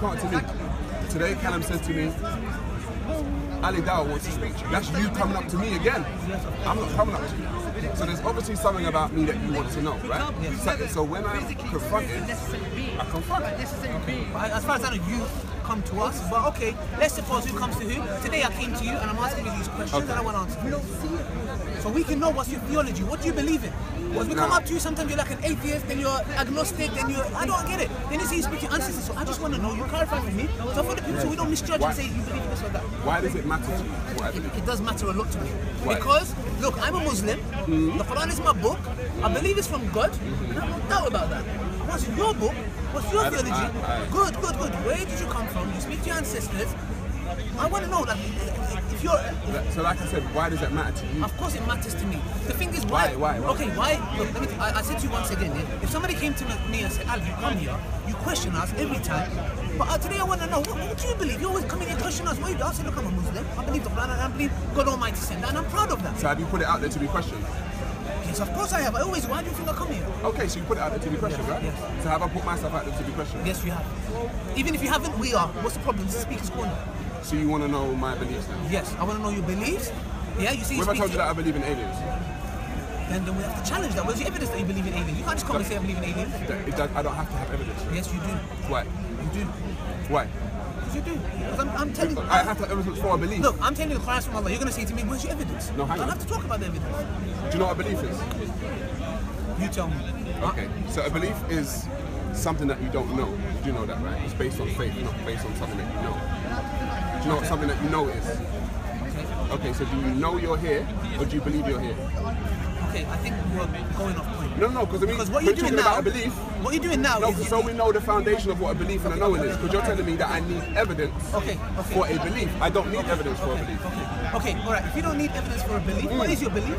come up to me. Today, Callum said to me, Ali Dawah wants to speak to you. That's you coming up to me again. I'm not coming up to you. So there's obviously something about me that you want to know, right? Yes. So when I'm confronted, I confront. Okay. As far as I know, you come to us, but okay, let's suppose who comes to who. Today I came to you and I'm asking you these questions and I want answers. So we can know what's your theology, what do you believe in? Because we come up to you, sometimes you're like an atheist, then you're agnostic, then you're, I don't get it. Then you say you speak to your ancestors, so I just want to know, you clarify for me, so for the people, so we don't misjudge and say you believe in this or that. Why does it matter to you? It does matter a lot to me. Why? Because, look, I'm a Muslim, the Quran is my book, I believe it's from God, and I have no doubt about that. What's your book? What's your theology? Good. Where did you come from? You speak to your ancestors. I want to know that if you're... So like I said, why does that matter to you? Of course it matters to me. The thing is why? Okay, why? Look, I said to you once again, if somebody came to me and said, Al, you come here, you question us every time, but today I want to know, what do you believe? You always come in and question us. What do you do? I said, look, I'm a Muslim. I believe the Quran and I believe God Almighty sent that, and I'm proud of that. So have you put it out there to be questioned? Yes, of course I have. Why do you think I come here? Okay, so you put it out there to be questioned, right? Yes. So have I put myself out there to be questioned? Yes, you have. Even if you haven't, we are. What's the problem? This is Speaker's Corner. So you want to know my beliefs now? Yes, I want to know your beliefs. Yeah, you see. What if I told you that I believe in aliens? Then we have to challenge that. Where's your evidence that you believe in aliens? You can't just come and say I believe in aliens. I don't have to have evidence. Yes, you do. Why? You do. Why? Because you do. Because I'm telling you. I have to have evidence for a belief. Look, I'm telling you the Quran from Allah. You're going to say to me, where's your evidence? No, hang on. I have to talk about the evidence. Do you know what a belief is? You tell me. Okay, so a belief is something that you don't know. Do you know that, right? It's based on faith, not based on something that you know. Do you know what something that you know is? Okay, so do you know you're here, or do you believe you're here? Okay, I think we're going off point. No, because what you're doing now, about a belief. What you're doing now is... So we know the foundation of what a belief and a knowing is, because you're telling me that I need evidence for a belief. I don't need evidence for a belief. Okay, alright, if you don't need evidence for a belief, what is your belief?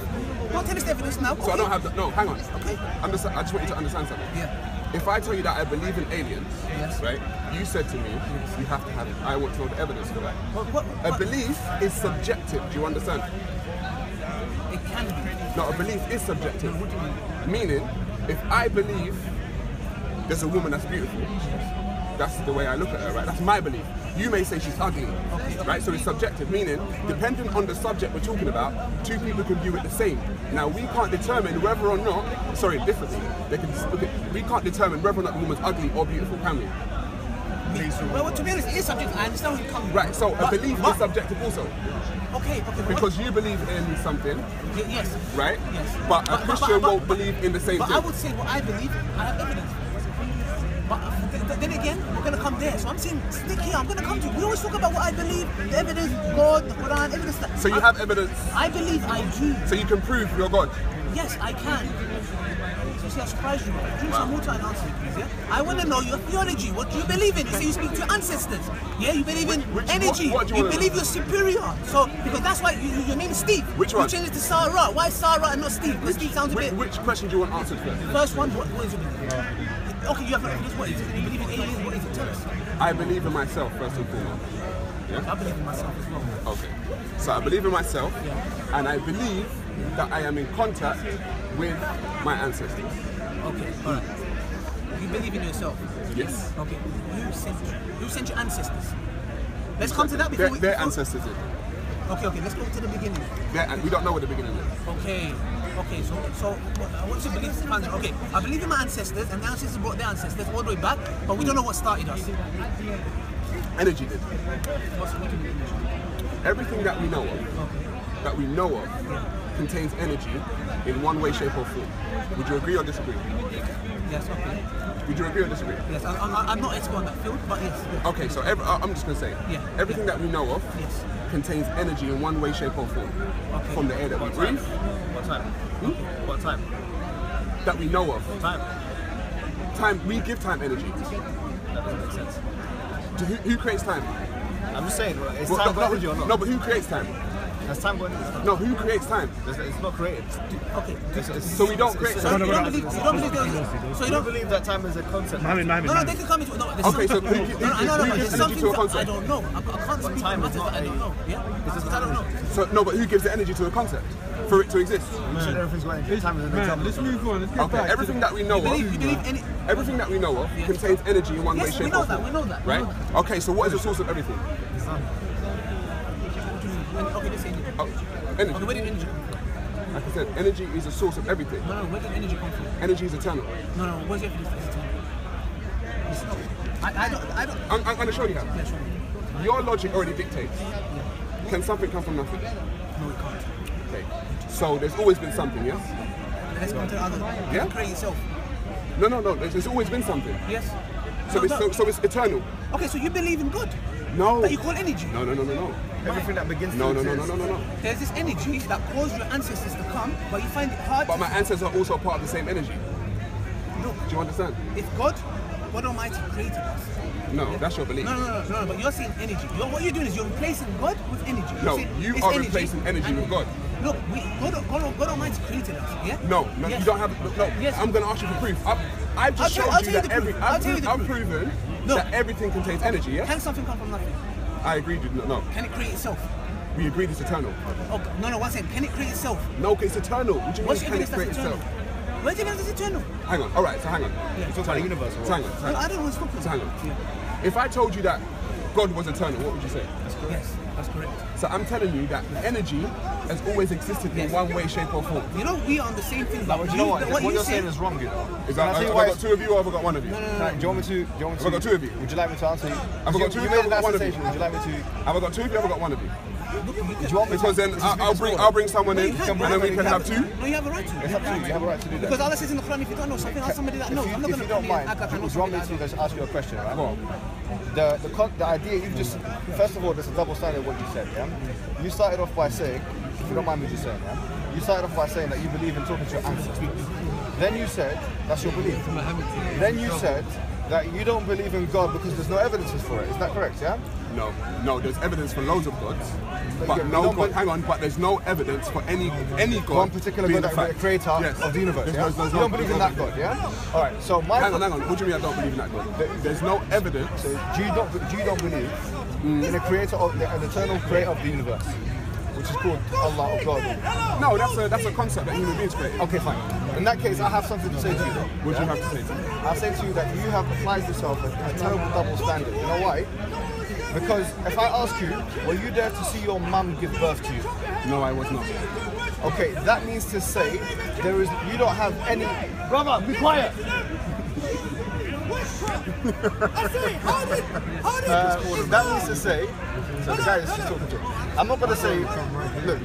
Don't tell us the evidence now. So I don't have the... No, hang on. Okay. I just want you to understand something. Yeah. If I tell you that I believe in aliens, right, you said to me, you have to have it. I want to know the evidence for that. A belief is subjective, do you understand? It can be. No, a belief is subjective. Meaning, if I believe there's a woman that's beautiful, that's the way I look at her, right? That's my belief. You may say she's ugly, right? So it's subjective, meaning, depending on the subject we're talking about, two people can view it the same. Now, we can't determine whether or not, differently. We can't determine whether or not the woman's ugly or beautiful, can we? Well, to be honest, it is subjective. I understand where you're coming from. Right, so a belief is subjective also. Okay. Because you believe in something. Yes. Right? Yes. But a Christian won't believe in the same thing. But I would say what I believe, I have evidence. But then again, we're going to come there. So I'm saying, stick here, I'm going to come to you. We always talk about what I believe, the evidence, God, the Quran, evidence. So you have evidence? I believe I do. So you can prove you're God? Yes, I can. So see, I surprised you. Drink some water and answer me, please, yeah? I want to know your theology. What do you believe in? You say you speak to your ancestors. Yeah, you believe in energy. What do you believe you're superior. So, because that's why your name is Steve. Which one? You changed it to Sara. Why Sara and not Steve? Because Steve sounds a bit... Which question do you want answered first? First one, what is your belief? Okay, you have evidence. What is it? You believe in aliens? What is it? Tell us. I believe in myself, first and foremost. Yeah? I believe in myself as well. Okay. So I believe in myself, and I believe that I am in contact with my ancestors. Okay, alright. You believe in yourself? Yes. Okay. Who sent your ancestors? Let's come to that before their ancestors did. Okay, let's go to the beginning. We don't know what the beginning is. Okay, so what's your belief? Okay, I believe in my ancestors, and the ancestors brought their ancestors all the way back, but we don't know what started us. Energy did. What do you mean? Everything that we know of, contains energy in one way, shape or form. Would you agree or disagree? Yes, okay. Would you agree or disagree? Yes, I'm not expert on that field, but yes. Okay, so I'm just going to say, everything that we know of contains energy in one way, shape or form. Okay. From the air that we breathe. What time? What time? That we know of. Time. Time, we give time energy. That doesn't make sense. Who creates time? I'm just saying, is time energy or not? No, but who creates time? Has time got any? No, who creates time? It's not created. Okay. So we don't create So time. you don't believe there is. So You don't believe that time is a concept? No, they can come into no. Okay, so who gives energy to a I concept? don't know. I can't speak on matters that I don't know. Yeah, because I don't know. So no, but who gives the energy to a concept for it to exist? You said everything's got energy. Time is an example. Let's move on. Let's get Okay, back. everything that we know You believe of, any? everything that we know of contains energy in one way, Yes, shape, we know or that. form. We know that. Right? Okay, so what is the source of everything? Okay, let's say energy. Energy. Okay, where did energy come from? Like I said, energy is the source of everything. No, where did energy come from? Energy is eternal. No, where's your evidence? I don't. I'm going to show you how. Yeah, show me. Your logic already dictates. Can something come from nothing? No, it can't. Okay. So there's always been something, yes? Let's come to the other. Yeah? Create itself. No. There's always been something. Yes. So it's eternal. Okay, so you believe in God? No. That you call energy? No. Everything that begins to No. There's this energy that caused your ancestors to come, but you find it hard. But my ancestors are also part of the same energy. Look, Do you understand? if God Almighty created us. No, that's your belief. No, but you're saying energy. What you're doing is you're replacing God with energy. No, You're saying you it's are replacing energy with God. Look, God Almighty created us, yeah? No, Yes. you don't have. No, Yes. I'm going to ask you for proof. I've just I'll showed tell you you that the proof. I'll tell you the I've proof. proven No. that everything contains energy. Yeah, Can something come from nothing? I agreed with no. Can it create itself? We agreed it's eternal. Oh, no, one second. Can it create itself? No, it's eternal. What do you mean? What's your Can it evidence create that's eternal? itself? Where's the evidence that's eternal? Hang on. All right. So hang on. Yeah. You're talking about the universe. So hang on. No, I don't know what's talking So hang on. Yeah. If I told you that God was eternal, what would you say? Yes, that's correct. So I'm telling you that energy has always existed in one way, shape, or form. You know, we are on the same thing. But Do you know what? What you you're say- saying is wrong, you know. Is Can I that, tell you have why I got two of you or have I got one of you? Do you want me to? Have I got two of you? Would you like me to answer you? Have I got two of You you? made Have I an got one of you? assertion. Would you like me to? Have I got two of you? Have I got one of you? Do you want me to? Because then I'll bring someone in, and then we can have two. No, you have a right to. It's up to you. You have a right to do that. Because Allah says in the Quran, if you don't know something, ask somebody that knows. I'm not If going you to don't mind, act like I know do you want something me that I to don't. just ask you a question, right? Go on. The idea you've just, first of all, there's a double standard of what you said, yeah? You started off by saying, if you don't mind me just saying, yeah? You started off by saying that you believe in talking to your ancestors. Then you said, that's your belief. Then you said that you don't believe in God because there's no evidences for it. Is that correct, yeah? No, there's evidence for loads of gods, but yeah, no no, God. but- Hang on, but there's no evidence for any God. One particular being God, a that fact. the creator Yes. of the universe, There's yeah? no- there's You no- don't believe in that God, yeah? Alright, so my... Hang on. What do you mean I don't believe in that God? There's no evidence. So do you don't believe in the creator of an eternal creator of the universe, which is called Allah or God? No, that's a concept that human beings create. Okay, fine. In that case, I have something to say to you. What do you have to say to me? I'll say to you that you have applied yourself a terrible double standard. You know why? Because if I ask you, were you there to see your mum give birth to you? No, I was not. Okay, that means to say you don't have any. Brother, be quiet. That means to say. So the guy is just talking to him. I'm not gonna say. Look.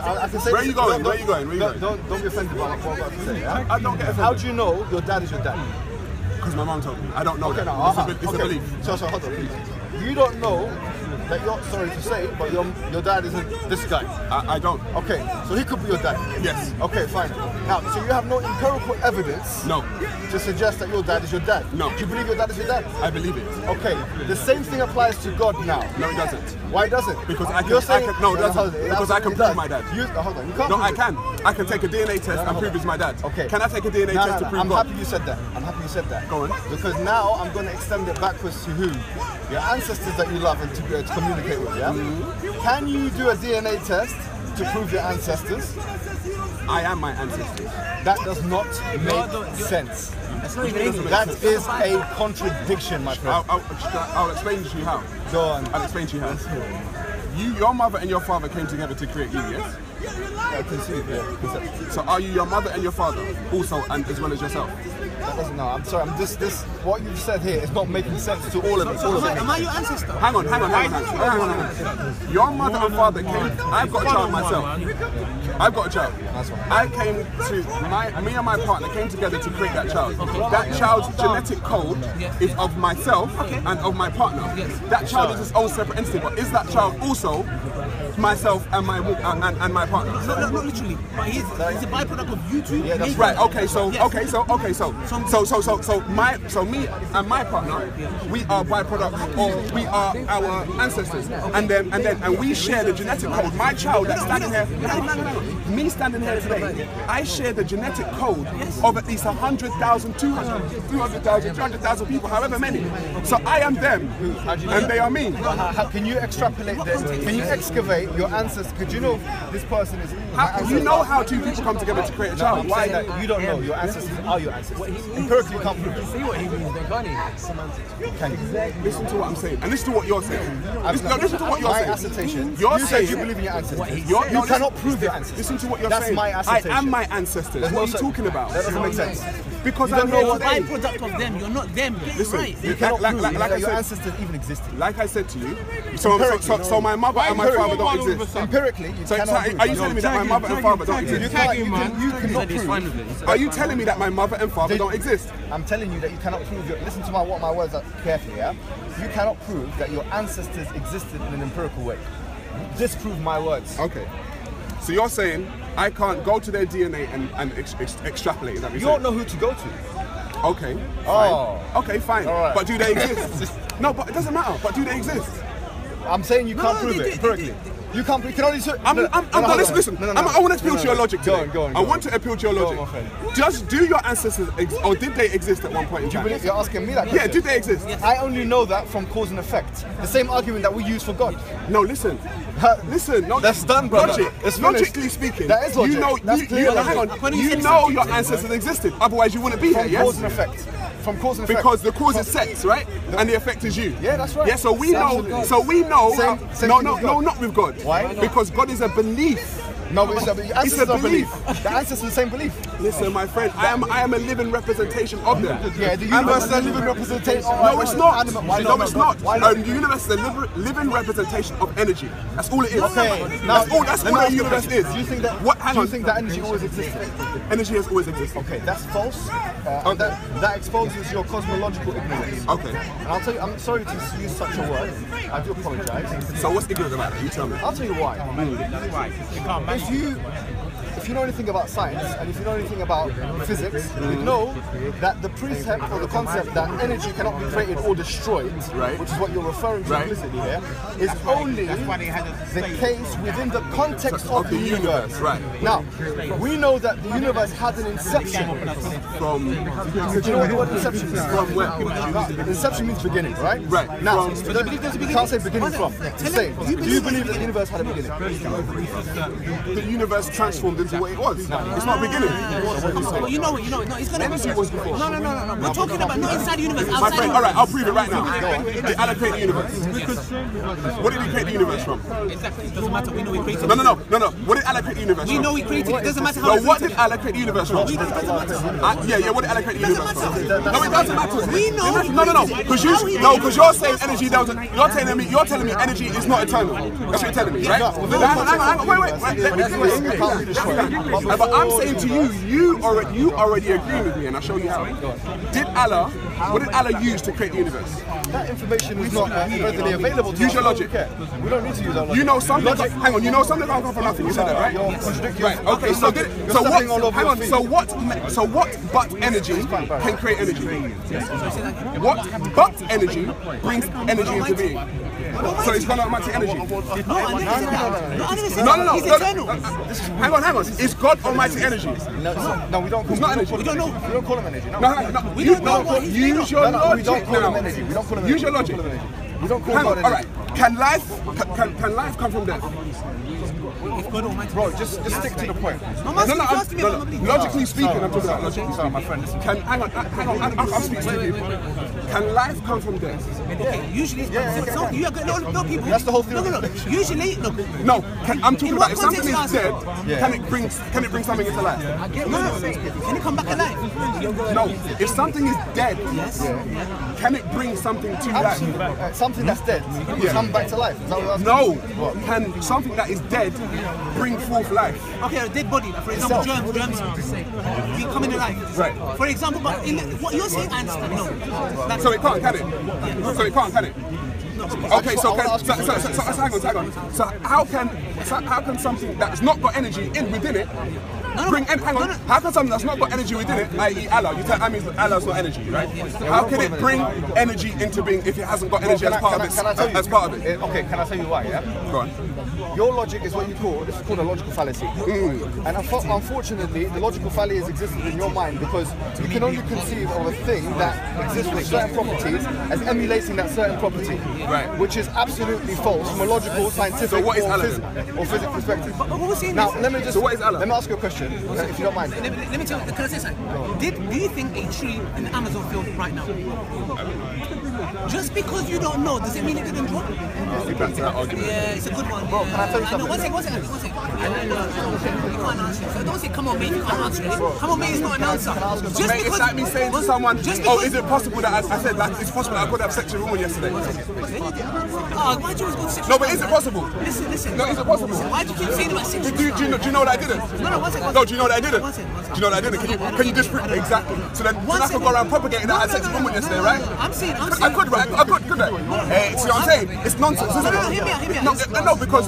I can say. Where are you going? Where are you going? Don't be offended by what I'm about to say. Yeah? I don't get offended. How do you know your dad is your dad? Because my mom told me. I don't know Okay, that. now, It's a belief. So hold on, please. You don't know that you're sorry to say, but your dad isn't this guy. I don't. Okay, so he could be your dad. Yes. Okay, fine. Now, so you have no empirical evidence No. to suggest that your dad is your dad. No. Do you believe your dad is your dad? I believe it. Okay, the same thing applies to God now. No, it doesn't. Why does it? Because I can. You're saying, No, it doesn't. hold on, Because I can absolutely prove does. my dad. Hold on, you can't No, prove I it. can. I can take a DNA test and prove it's my dad. Okay. Can I take a DNA test to prove I'm God? happy you said that. I'm happy you said that. Go on. Because now I'm going to extend it backwards to who? Your ancestors that you love and to communicate with, yeah? Mm-hmm. Can you do a DNA test to prove your ancestors? I am my ancestors. That does not make sense. That's not even English. That is a contradiction, my friend. I'll explain to you how. Go on. I'll explain to you how. Your mother and your father came together to create you, yes? I conceive, yeah. Concept. So are you your mother and your father also, and as well as yourself? That doesn't know. I'm sorry. What you've said here is not making sense to all of it. All of it. Am I your ancestor? Hang on. Your mother and father came. I've got a child myself. I've got a child. I came to me and my partner came together to create that child. That child's genetic code is of myself and of my partner. That child is its own separate entity. But is that child also myself and my partner. No, not literally. But he's a byproduct of you two. Yeah, that's making- Right. Okay. So Yes. me and my partner, we are byproducts, or we are our ancestors, and we share the genetic code. My child that's standing here, me standing here today, I share the genetic code of at least 100,000, 200,000, 200,000, 300,000 people, however many. So I am them, and they are me. Can you extrapolate this? Can you excavate your ancestors? Could you know this person is my ancestor? You know how two people come together to create a child. Why that you don't know your ancestors are your ancestors? Empirically, you can't prove it. See what he means, then, can't he? Can you? Listen to what I'm saying, and listen to what you're saying. Listen to what you're my saying. assertion. You're you saying said you believe in your ancestors. You're- You cannot prove your ancestors. Listen to what you're That's saying. my assertion. I am my ancestors. There's What are you no talking about? That doesn't make sense. Because You I don't know know what what they. Byproduct of them. You're not them. Get it Listen, right. You cannot prove like that I your said, ancestors even existed. like I said to you, so my mother and my father don't exist. Empirically, you So cannot prove. are you telling me that my mother and father don't You exist? cannot prove. Are you telling me that my mother and father don't exist? I'm telling you that you cannot prove. Listen to what my words are carefully. Yeah, you cannot prove that your ancestors existed in an empirical way. Disprove my words. Okay. So you're saying I can't go to their DNA and extrapolate? Is that what You you're don't saying? know who to go to. Okay. Fine. Oh. Okay, fine. All right. But do they exist? No, but it doesn't matter. But do they exist? I'm saying you can't no, prove they it do, empirically. You can't. You can only. Listen. I want to appeal to your logic today. Go on. I want to appeal to your Go on, logic. my friend. Just do your ancestors or did they exist at one point in time? You're asking me that Yeah, question. did they exist? I only know that from cause and effect. The same argument that we use for God. No, listen. Listen, no, That's done, brother. Logic. It's finished. Logically speaking, That is logic. you know, That's clear logic. hang on, According you to know your ancestors existed. Otherwise, you wouldn't be here. From Yes. cause and effect. From cause and effect. Because the cause is sex, right? And the effect is you. Yeah, that's right. Yeah, so we know. Absolutely. So we know. Same no, thing no, with no, God. not with God. Why? Because God is a belief. No, but your ancestors a are belief. The ancestors are the same belief. Listen, my friend, I am a living representation of them. Yeah, the universe is a living representation. No, it's not. Why No, it's not. Why not? The universe is a living representation of energy. That's all it is. Okay. That's all the universe is. Do you think that? What? Hang do you on. think that energy always existed? Energy has always existed. Okay, that's false. And that exposes your cosmological ignorance. Okay. And I'll tell you, I'm sorry to use such a word. I do apologize. So what's ignorant about it? You tell me. I'll tell you why. If you know anything about science and if you know anything about physics, you know that the precept or the concept that energy cannot be created or destroyed, Right. which is what you're referring to Right. implicitly here, is only the case within the context of the universe. Right. Now, we know that the universe had an inception. From Do you know what the word inception is? From where? Inception means beginning, right? Right. Now, From- you can't say beginning from. Say, do you believe that the universe had a beginning? The universe transformed into what it was. It's not beginning. But you know, no, it's gonna Energy was before. No. We're talking about not inside the universe, My outside friend, the all right, I'll prove it right now. They allocate the universe. What did he create the universe from? Exactly. It doesn't matter. We know we created No. it. What did allocate the universe We from? know we created it. It doesn't matter how No, we what created did allocate the universe from? It doesn't matter. Yeah, what did allocate the universe from? matter. No, it doesn't matter. We know. No. Because you're saying energy doesn't. You're telling me energy is not eternal. That's what you're telling me, right? Hang on. Wait. Let me finish. But I'm saying to you, you already agree with me, and I'll show you how. What did Allah use to create the universe? That information is not readily available to Use us. your logic. We don't need to use our logic. You know something. Hang on. You know something can't come from nothing. You said that, right? You're contradicting. Right. Okay. So stepping all over hang your on. feet. So what? But energy can create energy. What? But energy brings energy into being. So it's God Almighty energy. No, I never said that. No. He's eternal. Hang on. It's God Almighty energy. No, we don't call not him energy. energy. We don't know. We don't call him energy. No. No. We don't know what he's made Use of. your No, we don't logic call him now. energy. We don't call him Use energy. your logic. We don't call Hang God on. All energy. right. Can life come from death? If God Almighty. Bro, just stick to the point. I'm asking you to ask me about my belief. Logically speaking, I'm talking about logically Sorry, my speaking. friend, listen. Hang on. I'm speaking to you. Can life come from death? Okay, usually, no people. That's the whole theory. No. Usually, look. No. I'm talking In about what if something is context dead, you can it bring something into life? No. Can it come back alive? No. If something is dead, can it bring something to life? Absolutely. Something that's dead Yeah. come back to life. Is that what No. What? Can something that is dead bring forth life? Okay, a dead body, like for example, germs becoming alive. Right. For example, but what you're saying, I understand. No. That's So it can't, can it? So it can't, can it? Okay, so hang on. So how can something that's not got energy within it bring? Hang on. How can something that's not got energy within it, i.e. Allah, you tell me Allah's not energy, right? How can it bring energy into being if it hasn't got energy as part of it? Okay, can I tell you why? Yeah. Go on. Your logic is what you call, this is called a logical fallacy. And unfortunately, the logical fallacy is existed in your mind because you can only conceive of a thing that exists with certain properties as emulating that certain property. Right. Which is absolutely false from a logical, scientific, what is or Allah physics perspective. But what we're saying Now, is, let me just, so what is Allah? Let me ask you a question, if you don't mind. let me tell you, can I say something? Do you think a tree in the Amazon field right now, just because you don't know, does it mean it didn't drop? Back to that argument. Yeah, it's a good one. Bro, can I tell you something? One second. You can't answer it. So don't say, come on, mate, you can't answer it. Come on, mate, it's not an answer. Just Mate, it's like me saying to someone, oh, is it possible that I said that it's possible that I could have sex with a woman yesterday? Why'd you always go to sex? No, but is it possible? Listen. No, is it possible? Why'd you keep saying about sex? Do you know that I didn't? No, one second. No, do you know that I didn't? One second. Do you know that I didn't? Can you disprove? Exactly. So then I could go around propagating that I had sex with a woman yesterday, right? I'm saying. I could, right? I could, couldn't I? See what I'm saying? It's nonsense, isn't it? Hear me out. No, because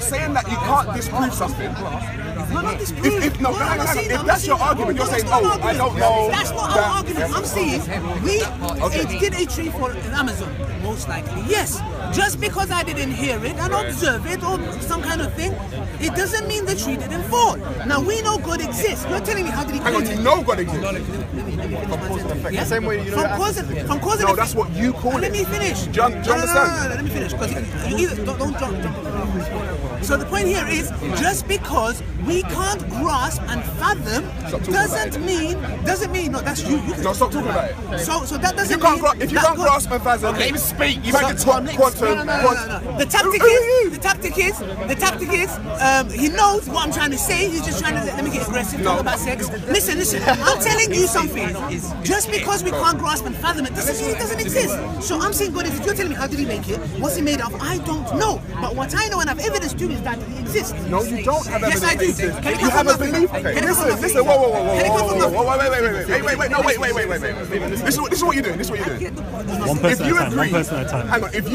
saying that you can't disprove something. Not disprove. If that's your argument, you're saying, oh, I don't know. That's not our argument. I'm saying did a tree fall in Amazon? Most likely, yes. Just because I didn't hear it and observe it or some kind of thing, it doesn't mean the tree didn't fall. Now we know God exists. You're telling me how did he create it? You know God exists. The same way you know from cause and No, that's what you call it. Let me finish. Do you understand? No, let me finish. Because you either don't jump. So the point here is, just because we can't grasp and fathom doesn't mean no, that's you. No, stop talking about it. So that doesn't If you can't grasp and fathom, let him speak. You can't talk quantum. The tactic is, he knows what I'm trying to say. He's just trying to let me get aggressive, talk about sex. Listen. I'm telling you something. Just because we can't grasp and fathom it doesn't mean it doesn't exist. So I'm saying, God, if you're telling me how did he make it, what's he made of, I don't know. But what I know and have evidence to is that it exists. No, you don't have evidence. Yes, I do. You have a belief. Listen. Whoa. Wait. This is what you're doing. One person at a time. Hang on. If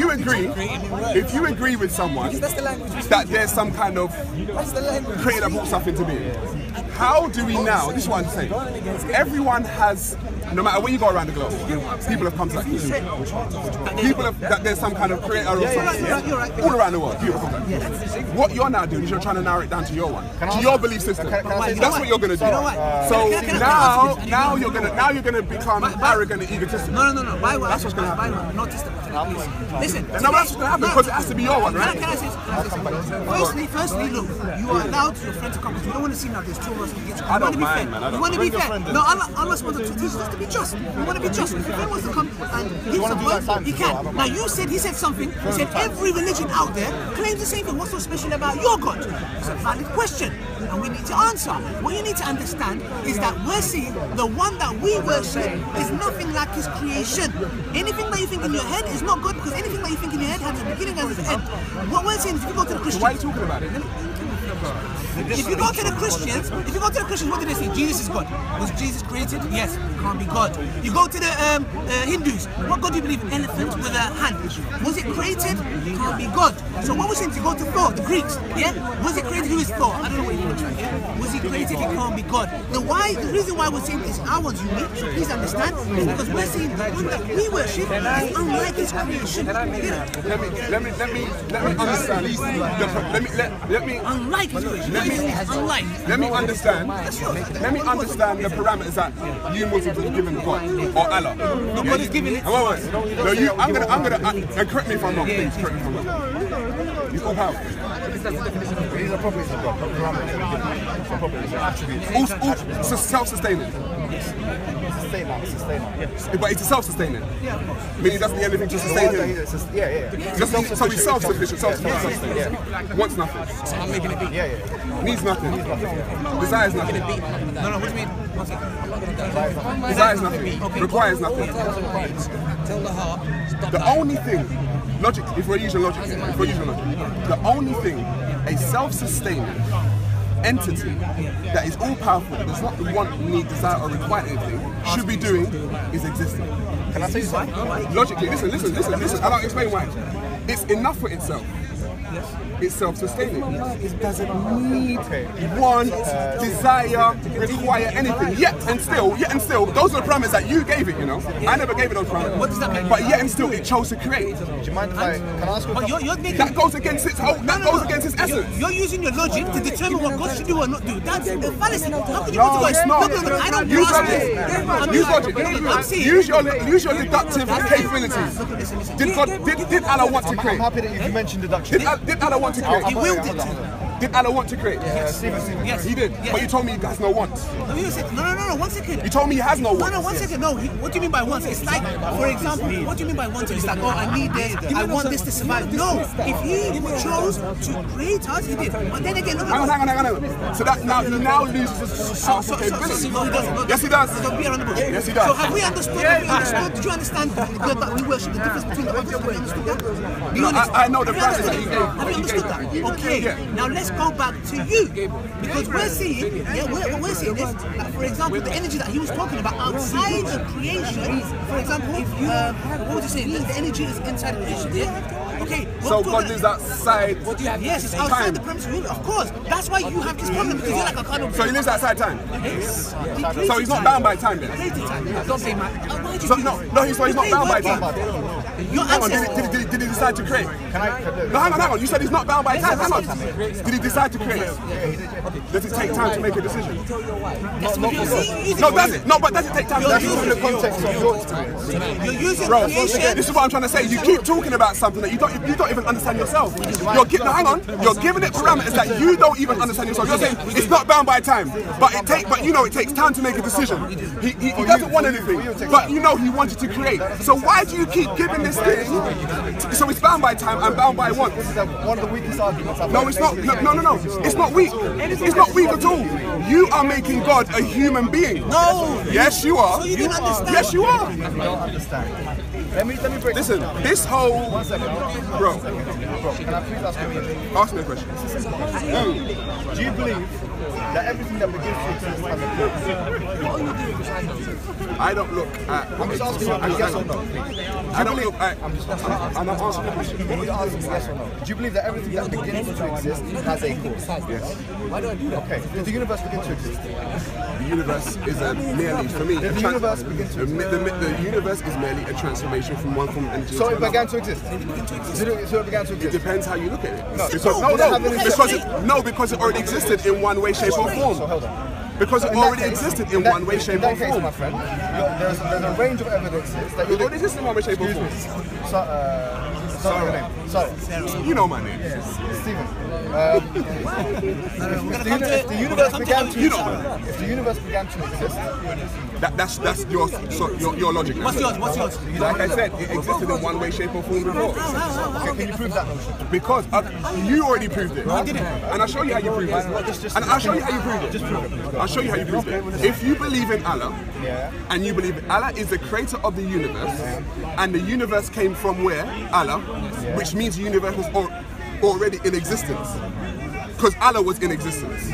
you agree with someone that there's some kind of creator that brought something to being, how do we now? This is what I'm saying. Everyone has. No matter where you go around the globe, people have come to that conclusion. That there's some kind of creator or something. All around the world, people come to that. What you're now doing is you're trying to narrow it down to your one, to your belief system. That's what you're going to do. So now you're going to become arrogant and egotistical. No. That's what's going to happen. Not just listen. No, that's what's going to happen because it has to be your one, right? Can I say something? Firstly, look, you are allowed your friend to come because we don't want to see now there's two of us against you. I don't mind, man. You want to be fair. No, Allah wants to teach us to be just. We want to be just. If your friend wants to come and give some word, he can. Now he said something. He said every religion out there claims the same thing. What's so special about your God? It's a valid question, and we need to answer. What you need to understand is that we're seeing the one that we worship is nothing like his creation. Anything that you think in your head is not good because anything that you think in your head has a beginning and an end. What we're saying is if you go to the Christians, Why are you talking about it? if you go to the Christians, what do they say? Jesus is God. Was Jesus created? Yes. Can't be God. You go to the Hindus. What God do you believe in? Elephant with a hand. Was it created? Can't be God. So what we're saying, to go to Thor, the Greeks, yeah? Was it created? Who is Thor? I don't know what he looks like, yeah? Was he created? He can't be God. The reason why we're saying this, our one's unique, so please understand, is because we're saying the one that we worship is unlike his creation. Let me understand. Unlike his creation. Let me understand the parameters that you Muslims are given to God or Allah. God is giving it. No, I'm gonna and correct me if I'm wrong, please. Correct me if I'm wrong. He's all powerful. These are properties of God. All self-sustaining. Sustainer. But it's self-sustaining. Meaning he doesn't need anything to sustain him. So he's self-sufficient, self-sustaining. Wants nothing. So I'm making it beat. Needs nothing. Desires nothing. No, what do you mean? Desires nothing. Requires nothing. Tell the heart. The only thing, logic, if we're using logic, the only thing a self-sustaining entity that is all powerful, that does not want, need, desire or require anything, should be doing is existing. Can I tell you something? Logically, listen. And I'll explain why. It's enough for itself. It's self-sustaining. It doesn't need want, desire, require anything. Yet and still, those are the parameters that you gave it, you know. I never gave it those parameters. What does that mean? But yet and still, it chose to create. Do you mind if I, can I ask you a But question? you're making... That goes against its whole, goes against its essence. You're using your logic to determine what God should do or not do. That's a fallacy. How can you No, go to it's God? not. No, I don't Use grasp logic. this. Use logic. I'm saying... Use your deductive capabilities. Did Allah want to I'm create? happy that you mentioned deduction. Did Allah want to create? He willed it to. Did Allah want to create? Steven. Yes. He did. Yes. But you told me he has no want. No, 1 second. You told me he has no want. No, 1 second. No, what do you mean by want? It's like, for example, what do you mean by want? It's like, oh, I need this, I want this to survive. No, if he chose to create us, he did. But then again, look at Hang on. So that now he now loses powerful capability. No, he doesn't. Yes, he does. Don't beat around the bush. Yes, he does. So have we understood? Did you understand that we worship the difference between the others? Have we understood that? Be honest. I know the Have verses you that you gave. Have you understood that? Okay. Now let's go back to you, because we're seeing, what we're seeing is, like, for example, the energy that he was talking about outside of creation. For example, what would you say? The energy is inside of creation. Yeah. Okay. So God lives outside. What do you have? Yes, it's outside time. the premise of of course. That's why you have this problem, because you're like a kind of. So he lives outside time. Yes. So he's not bound by time then. Created time. Don't say man. Why did you So do no, that? no, he's not bound by time. Your Hang on, ancestors. did he decide to create? Can I? No, hang on. You said he's not bound by time. Hang on. Did he decide to create? Does it take time to make a decision? No, does it? No, but does it take time to make a In the decision? context of your experience. You're using Bro, creation. this is what I'm trying to say. You keep talking about something that you don't even understand yourself. No, hang on. You're giving it parameters that you don't even understand yourself. You're saying it's not bound by time, but it takes time to make a decision. He doesn't want anything, but you know he wanted to create. So why do you keep giving this thing? So it's bound by time and bound by want. This is one of the weakest arguments I've No, heard. it's not. No. It's not weak. It's not weak at all. You are making God a human being. No. Yes, you are. So you didn't understand. Yes, you are. I don't understand. Let me break. Listen, this whole 1 second. bro. Can I please ask you a question? Ask me a question. Do you believe that everything that begins to exist has a purpose? I don't look at. I'm just asking you a yes or no. I don't look at. I'm not answering the question. You need to answer me yes or no. Do you believe that everything that begins to exist has a cause? Yes. Okay. Did the universe begin to exist? The universe is merely, for me, Did the universe begin to exist? the universe is merely a transformation from one form of energy So to it another. began to exist? So it began to It exist? depends how you look at it. No, Because it already existed in one way, shape, or form. So hold on. Because it In that already case- existed in one way, shape, in that or case, form. my friend, there's a range of evidences that It already existed in one way, shape, or Excuse form. me. Sorry, your name. Sorry. You know my name. Stephen. If the universe began to You know. if the universe began to exist, That's your logic. What's yours? Like I said, it existed in one way, shape, or form before. okay, can you prove that notion? Because you already proved it. I didn't. And I'll show you how you proved it. And I'll show you how you proved it. Just prove it. I'll show you how you proved it. If you believe in Allah, Yeah. and you believe Allah is the creator of the universe, and the universe came from where? Allah, which means the universe was already in existence. Because Allah was in existence.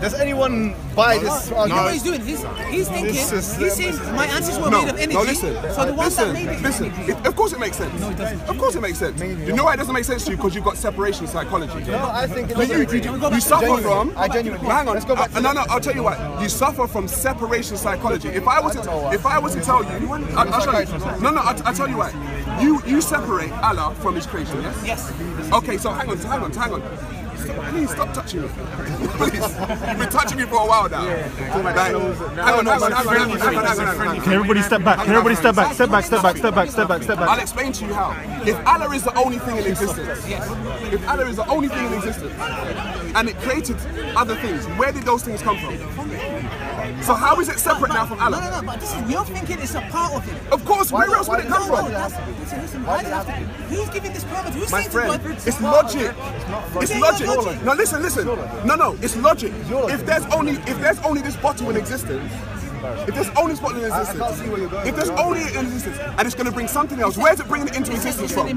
Does anyone buy this You know what argument? he's doing? He's thinking, This is- he's saying my answers were No, made of energy. no, listen. So the ones that made it. Listen. Of course it makes sense. No, it doesn't. Of course it makes sense. You know why it doesn't make sense to you? Because you've got separation psychology. No, I think it You suffer Genuinely. from. I genuinely. Hang on. Let's go back to No, I'll tell you what. You suffer from separation psychology. If I was to tell you, I'll show you. No, I'll tell you what. You separate Allah from His creation. Yes. Yes. Okay. So hang on. Please stop touching me. Please. You've been touching me for a while now. Like, hang on. Can everybody step back? Can everybody step back? Step back. I'll explain to you how. If Allah is the only thing in existence, if Allah is the only thing in existence, and it created other things, where did those things come from? So how is it separate now from Allah? No, but this is, you're thinking it's a part of it. Of course, where else would it come from? Listen, why does it have to be? Who's giving this parameter? Who's My saying friend, to God? it's logic. It's It's logic. not logic. No, listen. No, it's logic. If there's only this bottle in existence, If there's only spot in existence, I can't see where you're going. if there's only an existence, and it's going to bring something else, where's it bringing it into existence from? I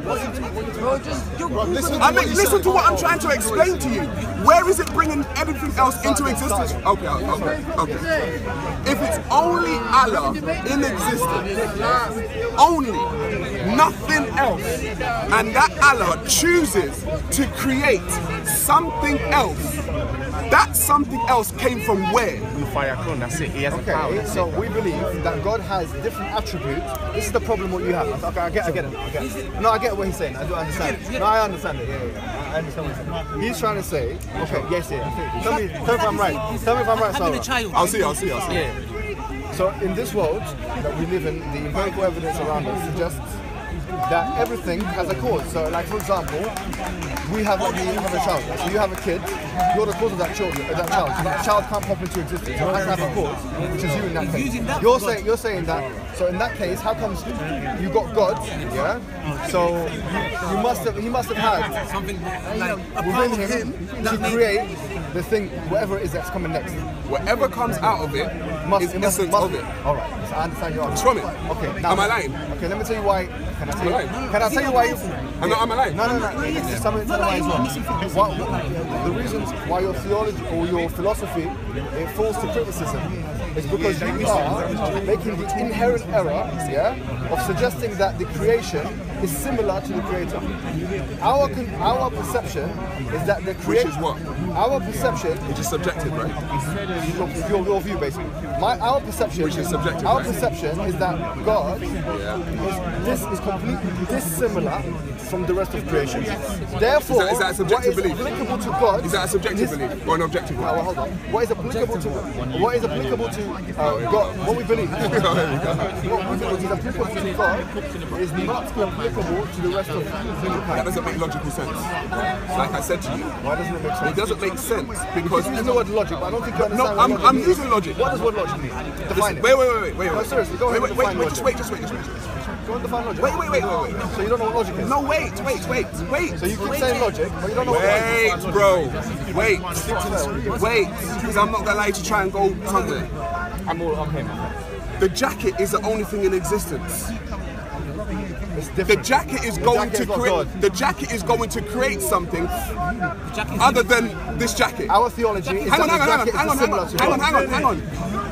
mean, listen to what I'm trying to explain to you. Where is it bringing everything else into existence? Okay. If it's only Allah in existence, only, nothing else, and that Allah chooses to create something else, that something else came from where? That's it. He has a power. Okay, so we believe that God has different attributes. This is the problem what you have. Okay, I get it. No, I get what he's saying. I do understand it. No, I understand it. Yeah. I understand what he's saying. He's trying to say, okay, yes. Tell me if I'm right. Tell me if I'm right, Having a Sarah. child. I'll see. Yeah. So in this world that we live in, the empirical evidence around us suggests that everything has a cause. So, like for example, we have a child. So you have a kid. You're the cause of that child. So that child can't pop into existence. It has to have a cause, which is you in that case. You're saying that. So in that case, how comes you got God? Yeah. So he must have had Something like a within part of him him to that made create the thing, whatever it is that's coming next. Whatever comes out of it is essence of it. All right. So I understand your It's argument. from it. Okay. Now, Am I lying? Okay. Let me tell you why. Can I tell you? lying? Can I tell you why? Am I lying? No. It's something why as well. The reasons why your theology or your philosophy it falls to criticism is because you are making the inherent error, of suggesting that the creation is similar to the creator. Our perception is that the creator. Which is what? Our perception. It's just subjective, right? Your view, basically. Our perception. Which is subjective, Our right? perception is that God is completely dissimilar from the rest of creation. Therefore, Is that a subjective what is belief? applicable to God? Is that a subjective belief or an objective one? Well, hold on. What is applicable to God? What we believe. What we believe is applicable to God is not applicable to the rest of That humankind. doesn't make logical sense. Like I said to you, Why doesn't it make sense? it doesn't make sense because You use the word logic, but I don't think you no, understand what logic I'm means. using logic. What does word logic mean? Define it. Wait. No, seriously, go ahead and define logic. Just wait. Go and define logic. Wait. So you don't know what logic is? No, wait. So you keep saying logic, but you don't know what logic is. Wait, bro. Wait. Because I'm not gonna lie to try and go somewhere. I'm him. The jacket is the only thing in existence. It's The different. jacket is The going jacket to is not create. God. The jacket is going to create something other than this jacket. Our theology is Hang on. that the jacket is similar to God. Hang on.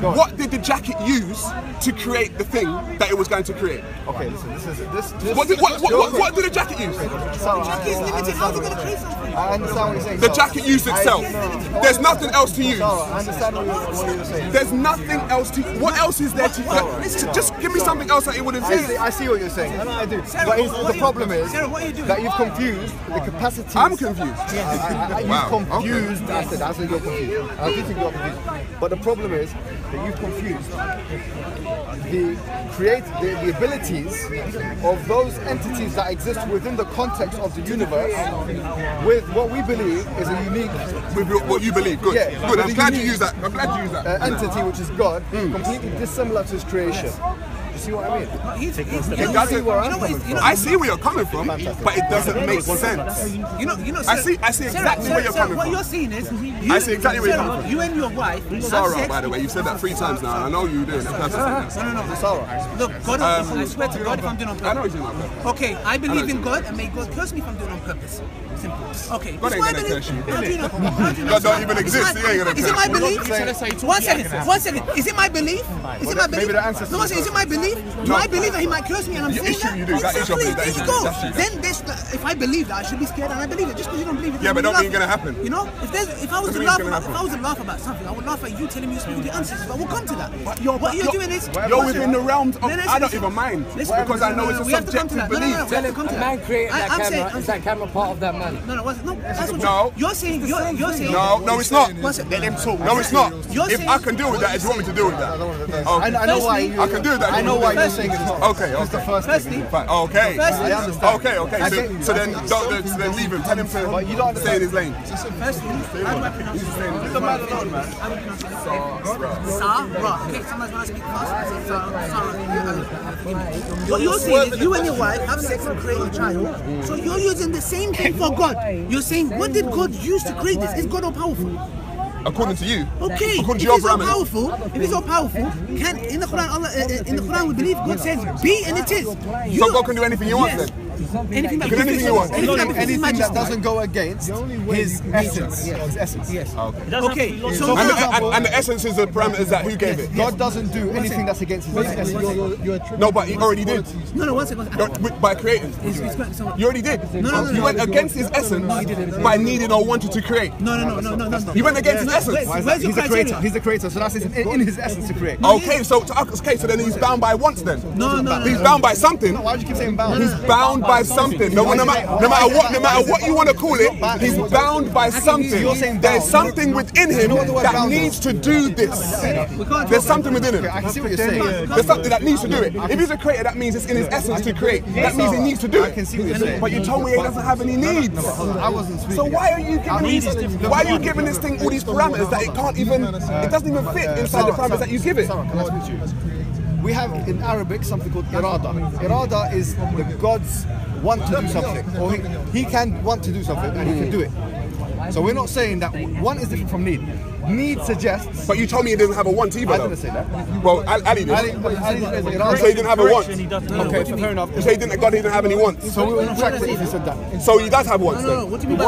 Go on. What did the jacket use to create the thing that it was going to create? Okay, listen, this What did the jacket use? Jacket is limited. How's it going to create something? I understand what you're saying. The Sarah. jacket used itself. There's nothing else to use. Sarah, I understand what you're saying. There's nothing else to. What else is there to? Just give me something else that it wouldn't say. I see what you're saying. I do. Sarah, But what the problem is Sarah, what are you doing? that you've confused the capacity. I'm confused. You've Wow, confused. I said you're confused. I do think you're confused. But the problem is that you've confused the abilities of those entities that exist within the context of the universe with what we believe is a unique With what you believe, good. Yeah, Good. with I'm a glad you unique, use that. I'm glad you use that. entity, which is God, completely dissimilar to his creation. You see what I mean? It doesn't. I see where you're coming from, but it doesn't make sense. I see exactly where you're coming What from. you're seeing is, I see exactly where you're coming from. You and your wife. have Sarah, sex. by the way, you've said that 3 times now. I know you're doing it purposely. No. Sarah. Look, God, I swear to God if I'm doing it on I know purpose. you're doing that. Okay, I believe in God, and may God curse me if I'm doing it on purpose. Simple. Okay. God That's ain't why I gonna believe- curse you. How do you know? How do you know? God don't even exist. He ain't gonna Is it curse my you. belief? One second. Is it my belief? Is it my belief? Maybe the answer's No, is it my belief? Do I believe that he might curse me and I'm You saying issue, that? you do. That is your belief. That is There your you go. belief. That's you. Then if I believe that, I should be scared and I believe it. Just because you don't believe it. Yeah, but doesn't don't mean mean it's gonna happen. You know, if I was to Doesn't mean laugh it's gonna about, if I was to laugh about something, I would laugh at you telling me you're speaking the answers. But we'll come to that. What you're doing is You're within the realms of. No, listen, I don't listen. even mind Listen, because I know it's a we have to come to subjective that. No, belief. we have to come to that. Man created that I'm camera. saying- Is that camera part of that man? No, that's what No. you're saying. You're saying. No, it's not. One second. Let them talk. No, it's not. You're If saying- I can deal with that, if you want me to deal with that. I know why you. I can do that. I know why you're saying it's not. Okay. It's the first Firstly, thing. Fine. Okay. Firstly, I understand. Okay. I get you. So then leave him. Tell him But you to don't stay in his lane. firstly, how do I pronounce it? Leave the man alone, man. Sarah. Okay, sometimes when I speak fast, I say Sarah. What you're saying is you and your wife have sex and create a child, so you're using the same thing for God. You're saying, what did God use to create this? Is God all powerful? According to you. Okay, According if to your it's so parameters. powerful, can in the Quran, Allah, in the Quran we believe God says be and it is. So God can do anything He wants then? Anything that Can anything you want. Anything that doesn't go against His essence. His essence. Yes. Okay. Okay. So now, And the essence is the parameters that who gave it? God doesn't do anything that's against His essence. No, but He already did. no, one second. By creating. You already did. No. You went against His essence by needing or wanting to create. No. He went against His essence. Where's your He's a creator. criteria? He's a creator, so that's in His essence to create. Okay, so then He's bound by wants then. No. He's bound by something. Why do you keep saying bound? He's bound by something. No matter what you want to call it, He's bound by something. You're saying There's bound. something within Him that bound needs to do this. There's something within Him. I can see what you're saying. There's something that needs to do it. If He's a creator, that means it's in His essence to create. That means He needs to do I can it. see what you're saying. But you told me He doesn't have any needs. I wasn't speaking. So why are you giving this thing all these parameters that it doesn't even fit inside the parameters that you give it? Sarah, can I speak to you? We have in Arabic something called irada. Irada is the God's want to do something, or he can want to do something and He can do it. So we're not saying that one is different from need. Need suggests. But you told me He doesn't have a want either. I though. didn't say that. Well, Ali did. Ali You irada. say He didn't have a want. Okay, fair enough. You say God didn't have any wants. So we will retract it if you said that. So He does have wants No. then. What do you mean by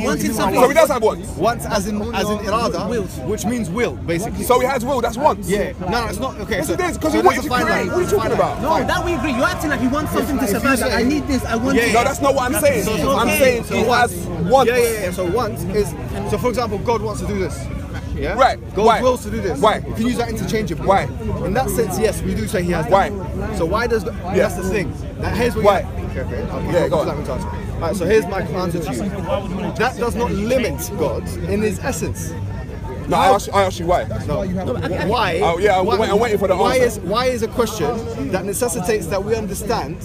once in something? So He does have wants. Once as in irada, which means will, basically. So He has will, that's wants. Yeah. No, it's not. Okay. Yes, it is, because so He wanted there's to a fine create. line. What are you talking about? No, that we agree. You're acting like you want something to if you survive. Like, say- I need this. I want this. No, that's not what I'm saying. I'm saying He has wants. Yeah. So once is so. For example, God wants to do this. Yeah. Right. God Why? wills to do this. Why? You can use that interchangeably. Why? In that sense, yes, we do say He has. Why? So why does that's the thing? Here's what. Why? Okay. Yeah, go on. Let me answer. Alright, so here's my answer to you. That does not limit God in His essence. No, I asked you why. No. Why? Oh, yeah, I'm waiting for the answer. Why is a question that necessitates that we understand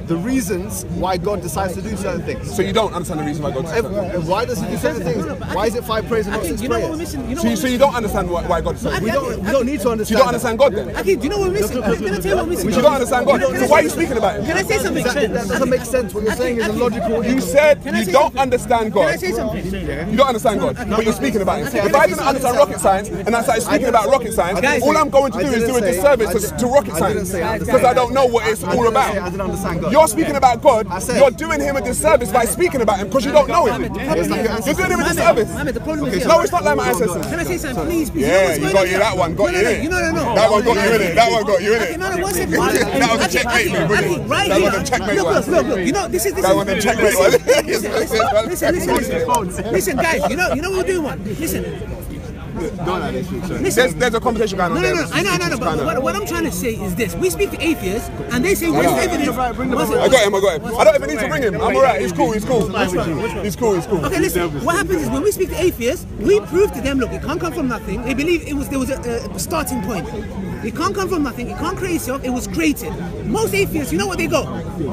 the reasons why God decides to do certain things? So you don't understand the reason why God does that? Why does He do certain things? Why is it 5 praise and not 6 You know what we're prayers? missing? So you don't understand why God does that? We don't need to understand. So you don't understand God then? Okay, do you know what we're missing? Let me tell you what we're missing. You don't understand God. So why are you speaking about Can I Him? say something? That doesn't make sense. What you're saying is a logical. You said Can I you say don't something? understand Can I God. say something? You don't understand God, but you're speaking about Him. If I didn't understand rocket science and I started speaking about rocket science, all I'm going to do is do a disservice to rocket science because I don't know what it's all I about. didn't understand God. You're speaking about God, said- you're doing Him a disservice by speaking about Him because you don't know Him. You're doing Him a disservice. Mohammed, the problem is here. No, it's not like my ancestors. Can I say something, please? Yeah, you got you that one, got you in it. No. That one got you in it. That one got you in Okay, it. no, one second. That was a checkmate, man. Aki, right That here. was a checkmate one. Look. You know, this is. That was a checkmate one. Listen, guys. You know what we're doing. One. Listen. There's a conversation going on there. No. I know. But what I'm trying to say is this: we speak to atheists, and they say, "Where's the evidence?" I got him. I don't even need to bring him. I'm alright. He's cool. He's cool. Okay, listen. What happens is when we speak to atheists, we prove to them, look, it can't come from nothing. They believe there was a starting point. It can't come from nothing. It can't create itself. It was created. Most atheists, you know what they go?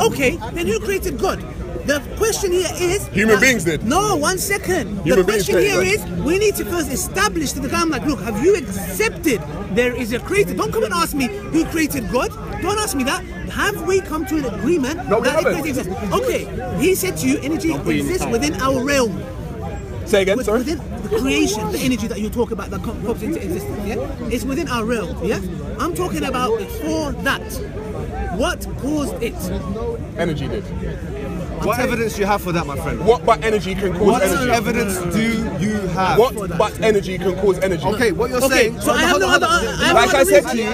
Okay, then who created God? The question here is... Human beings did. No, 1 second. Human The beings question here created is, we need to first establish to the guy, I'm like, look, have you accepted there is a creator? Don't come and ask me who created God. Don't ask me that. Have we come to an agreement No, we that haven't. it exists? Okay, he said to you, energy exists within our realm. Say again, sorry. Within the creation, the energy that you talk about that pops into existence, yeah? It's within our realm, yeah? I'm talking about before that. What caused it? Energy did. What evidence do you have for that, my friend? What but energy can cause What energy? evidence do you have? What but energy can cause energy? Okay, what you're Okay, saying. so I have no other. Like I said to you,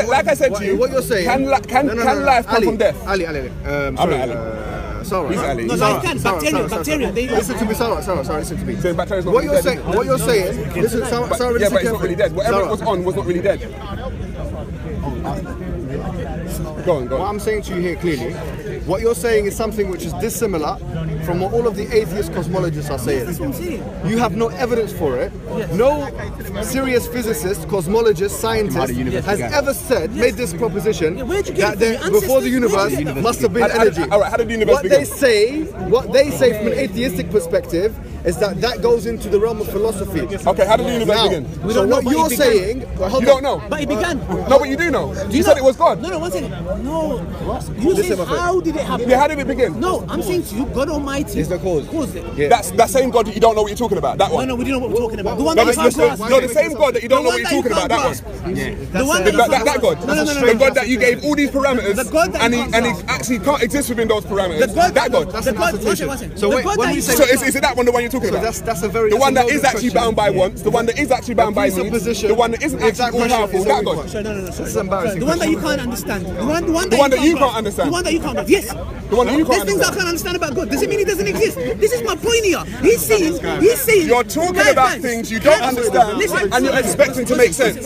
like I said to you, what you're saying. can life come from death? Ali. I'm Sorry, not Ali. Sarah. He's Ali. No, life can. Bacteria. They Listen to me, Sarah, listen to me. So bacteria's not What really you're dead. saying, listen, Sarah, Yeah, listen but it's not really dead. Whatever it was on was not really dead. Go on. What I'm saying to you here clearly, what you're saying is something which is dissimilar from what all of the atheist cosmologists are saying. That's what I'm saying. You have no evidence for it. No serious physicist, cosmologist, scientist has ever said, made this proposition where'd you get that it from? Your before the ancestors? universe Where'd you get it must have been energy. Alright, how did the universe What begin? they say from an atheistic perspective is that goes into the realm of philosophy. Okay, how did the universe begin? So what you're saying, You don't know. But it began. No, but you do know. You said it was God. No, one second. No. You said how did it happen? Yeah, how did it begin? No, I'm saying to you, God Almighty is the cause. Caused it. Yeah. That's that same God that you don't know what you're talking about. That one. No, we do know what we're talking about. The one No, that you can't grasp. no, the same God that you don't know what you're talking about. That one. The one that you can't That God. No. The God that you gave all these parameters, The God that and you he can't actually can't exist within those parameters. That God. The God. One second. So wait, when we say So is it that one the one you're talking about? that's a very The one that is noble actually question. bound by wants, the one that is actually bound by needs, presupposition. the one that isn't actually all powerful. That God. No. This is embarrassing. The one that you can't understand. The one that you can't understand. The one that you can't understand. Yes. The one that you can't There's things I can't understand about God. Does it mean he doesn't exist? This is my point here. He's saying. You're talking about things you don't understand, and you're expecting to make sense.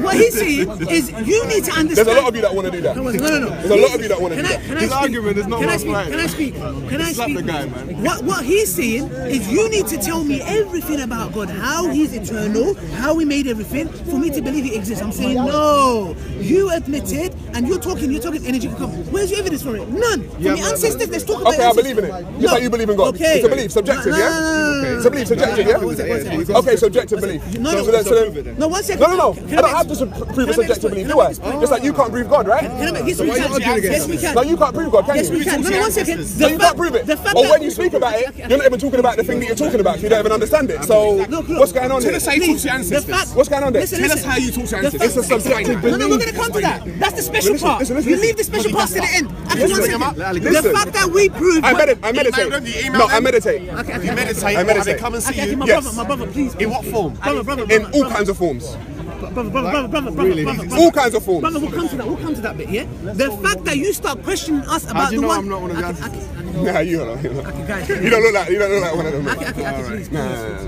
What he's saying is you need to understand. There's a lot of you that want to do that. No. There's a lot of you that want to do that. His argument is not Can I right. speak? Slap the guy, man. What he's saying is you need to tell me everything about God, how he's eternal, how he made everything, for me to believe he exists. I'm saying no. You admitted, and you're talking energy. Where's your evidence for it? None. From your ancestors, let's talk about Okay, I believe in it. Just like you believe in God. Okay. It's a belief, subjective, yeah? It's a belief, subjective, yeah? Okay, subjective belief. No, one second. No. I don't have to prove a subjective belief, do I? Just like you can't prove God, right? Yes, we can. Yes, we can. No, you can't prove God, can you? Yes, we can. No, 1 second. No, you can't prove it. Or when you speak about it, you're not even talking about the thing that you're talking about. You don't even understand it. So, what's going on here? Tell us how you talk to your ancestors. What's going on there? Tell us how you talk to your ancestors. It's a subjective belief. No, we're going to come to that. That's the special part. Listen. You leave the special parts to the end. Listen. The fact that we prove. I meditate. No, I meditate. You meditate. I meditate. They come and see you. Yes. My brother, please. In what form? In all kinds of forms. Brother. All kinds of forms. Brother, we'll come to that bit, yeah? The fact that you start questioning us about do you the know one. I'm not one of the answers? Nah, you don't know. Guys. You don't look like one of them.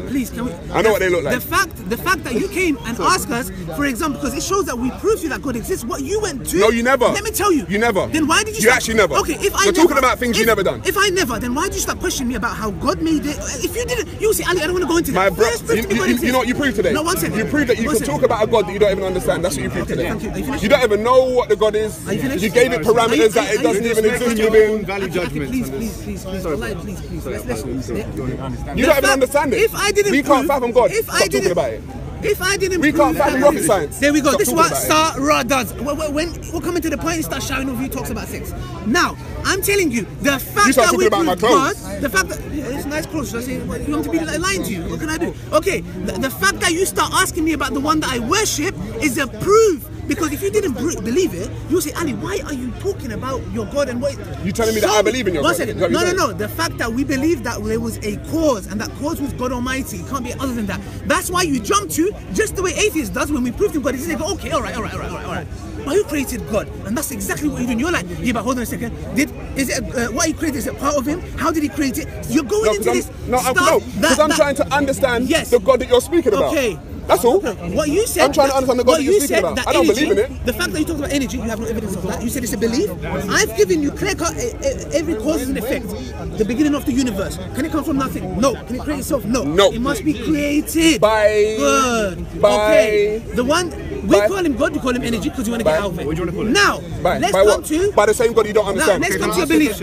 Please, can we? I know what they look like. The fact that you came and asked us, for example, because it shows that we proved to you that God exists. What you went to? No, you never. Let me tell you. You never. Then why did you? You actually never. Okay, if I You're never, talking about things you never done. If I never, then why did you start questioning me about how God made it? If you didn't, you say, Ali, I don't want to go into My that. bro, First, prove to me God exists. you know what you proved today? No, 1 second. You proved that you One can second. talk about a God that you don't even understand. That's what you proved today. Thank you. Are you finished? You don't even know what the God is. Are you finished? You gave it parameters that it doesn't even exist within. Value judgments. Please. Let's. You don't even understand it. If I didn't we can't fathom God. If Stop I didn't talking about it. If I didn't We can't prove fathom that- rocket science. There we go. Stop This is talking what about Sara does. When we're coming to the point, he starts shouting over you, talks about sex. Now, I'm telling you, the fact start that we talking about my proved clothes. God, the fact that it's nice clothes. Should I say, what, you want to be lying to you? What can I do? Okay, the fact that you start asking me about the one that I worship is a proof. Because if you didn't believe it, you'll say, Ali, why are you talking about your God and what? You telling me that I believe in your One God? second. Is that what you're No. saying? The fact that we believe that there was a cause, and that cause was God Almighty. It can't be other than that. That's why you jump to just the way atheists does when we prove to God. They go, okay, all right. But who created God? And that's exactly what you're doing. You're like, yeah, but hold on a second. What he created, is it part of him? How did he create it? You're going into this. Because I'm trying to understand the God that you're speaking about. Okay. That's all. What you said. I'm trying to understand the God what that you're you speaking said, about. that I don't energy, believe in it. The fact that you talked about energy, you have no evidence of that. You said it's a belief. I've given you clear cut. Every cause and effect. The beginning of the universe. Can it come from nothing? No. Can it create itself? No. No. It must be created. Good. Okay. The one we call him God. We call him energy because you want to get out of it. What do you want to call it? Now, let's come to. By the same God you don't understand. Let's come to your belief.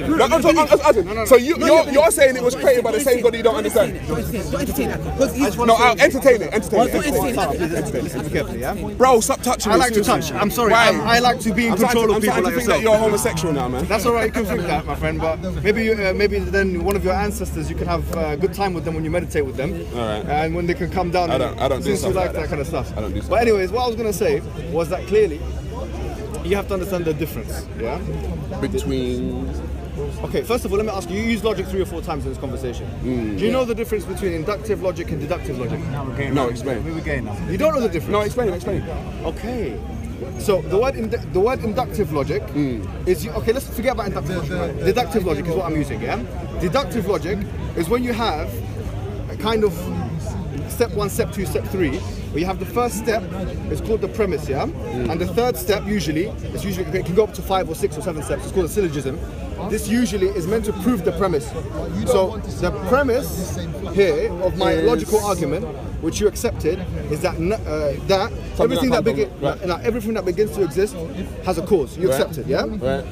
So you're saying it was created by the same God you don't understand. Don't entertain that. No, I'll entertain it. Listen carefully, yeah? Bro, stop touching me. I like to touch. I'm sorry. Why? I like to be in control of people like think yourself. that you're homosexual now, man. That's alright, you can think that, my friend, but maybe then one of your ancestors, you can have a good time with them when you meditate with them. Alright. And when they can come down. I don't do since stuff you like like that kind of stuff. I don't do stuff. But anyways, what I was going to say was that clearly, you have to understand the difference, yeah? Between... Okay, first of all, let me ask you, you used logic 3 or 4 times in this conversation. Do you know the difference between inductive logic and deductive logic? No, explain. You don't know the difference? No, explain. Okay. So the word inductive logic is okay. Let's forget about inductive logic. Right? Deductive logic is what I'm using. Yeah. Deductive logic is when you have a kind of step 1, step 2, step 3. Where you have the first step, it's called the premise, yeah? And the third step it can go up to 5 or 6 or 7 steps, it's called a syllogism. This usually is meant to prove the premise. So the premise here of my logical argument, which you accepted, is that everything that begins to exist has a cause. You accepted, yeah? Right.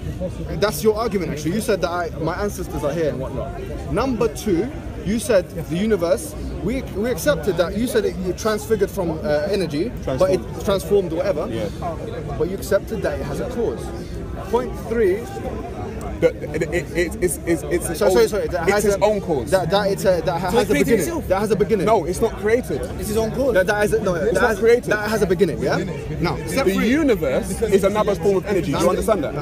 That's your argument actually. You said that my ancestors are here and whatnot. Number 2, You said the universe. We accepted that. You said it transfigured from energy, but it transformed or whatever. Yeah. But you accepted that it has a cause. Point 3. It's That has its own cause. That has a created beginning. itself? That has a beginning. No, it's not created. It's his own cause. That created. That has a beginning. Yeah. Now, step The 3. universe is another form of energy. Do you understand that?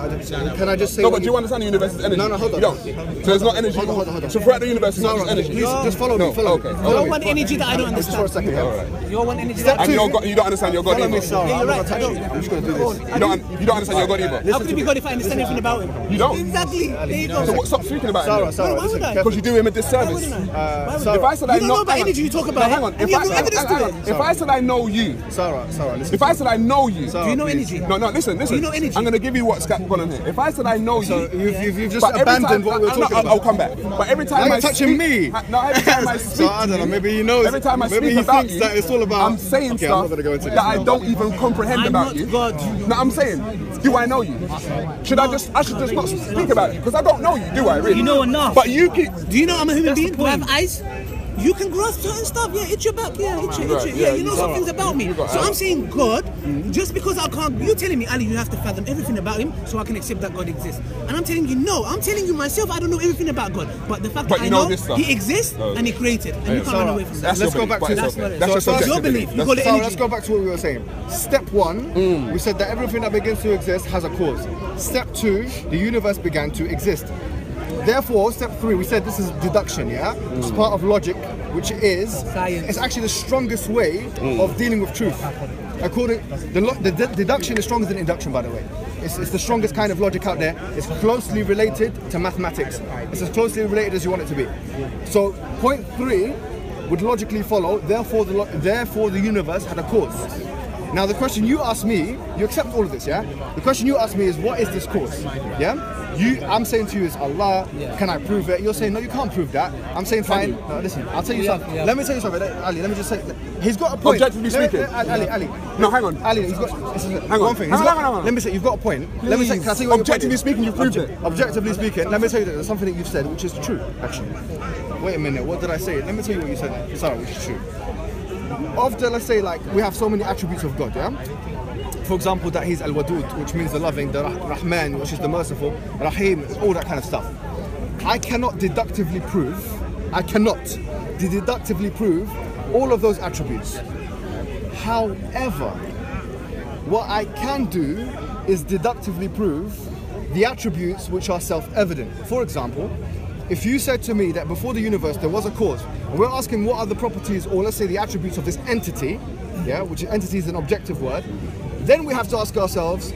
Can I just say? No, but do you understand the universe is energy? No, hold on. You don't. So it's not energy. Hold on. So throughout the universe, it's not just energy. Please, just follow me. Follow okay. me. You're one energy that I don't Just for a understand. second. Yeah? All right. You're one energy Step that I And two. you don't understand your God Follow me, either. Sarah. Yeah, I'm you're not right, gonna touch I you. I'm just gonna do this. You don't understand your God either. How could it be God if I understand everything about him? You don't. Exactly. There you go. So what, stop speaking about Sarah, it. Sarah, Why would listen I? Because you do him a disservice. Why wouldn't I? Why would Sarah, If I said I You don't know about hang on. energy, you talk about No, it, hang on. and you have no evidence to it. If I said I know you, Sarah, listen. if I said I know you, Do you know please. energy? no, listen. Do you know energy? I'm going to give you what's going on here. If I said I know So you, you've just but every abandoned time, what we were talking I'll about. come back. But every time Now I you're touching speak, me. No, every time I speak, So I don't know. Maybe he knows. every time I maybe speak he about thinks you, that it's all about. I'm saying okay, stuff I'm not gonna go into that this. I don't even comprehend I'm about not you. God. No, I'm saying, do I know you? I should just not speak about you because I don't know you, do I? Really? You know enough. But you keep. Do you know I'm a human That's the being? Do I have point. eyes? You can grasp certain stuff, yeah, itch your back, yeah, itch it, Right, yeah, yeah, you know you some got- things about me. you got So eyes. I'm saying God, just because I can't, you're telling me, Ali, you have to fathom everything about him so I can accept that God exists. And I'm telling you, no, I'm telling you myself, I don't know everything about God. But the fact But that I you know know this stuff. he exists and he created, and you can't run away from that. That's Let's your go back belief, to but it's that. okay. That's That's what your it is. Your subjective belief. You belief. call it So energy. let's go back to what we were saying. Step 1, we said that everything that begins to exist has a cause. Step 2, the universe began to exist. Therefore, step 3, we said this is deduction, yeah? It's part of logic, which is Science. it's actually the strongest way of dealing with truth. According the deduction is stronger than induction, by the way. It's the strongest kind of logic out there. It's closely related to mathematics. It's as closely related as you want it to be. So point 3 would logically follow. Therefore, the universe had a cause. Now the question you ask me, you accept all of this, yeah? The question you ask me is, what is this cause? Yeah? I'm saying to you is Allah, can I prove it? You're saying, no, you can't prove that. I'm saying, fine. No, listen, I'll tell you something. yeah. Let me tell you something, Ali, let me just say, he's got a point. Objectively speaking. Ali. No, hang on. Ali, he's got, Hang one on. thing. Hang He's on, got- hang on. Let me say, you've got a point. Let me say, can I tell you what your point Objectively is? speaking, you proved it. Objectively speaking, let me tell you that there's something that you've said which is true, actually. Wait a minute, what did I say? Let me tell you what you said, Sarah, which is true. Of the, let's say, like, we have so many attributes of God, yeah? For example, that he's Al-Wadud, which means the loving, the Rahman, which is the merciful, Rahim, all that kind of stuff. I cannot deductively prove all of those attributes. However, what I can do is deductively prove the attributes which are self-evident. For example, if you said to me that before the universe there was a cause, and we're asking what are the properties, or let's say the attributes of this entity, yeah, which entity is an objective word, then we have to ask ourselves,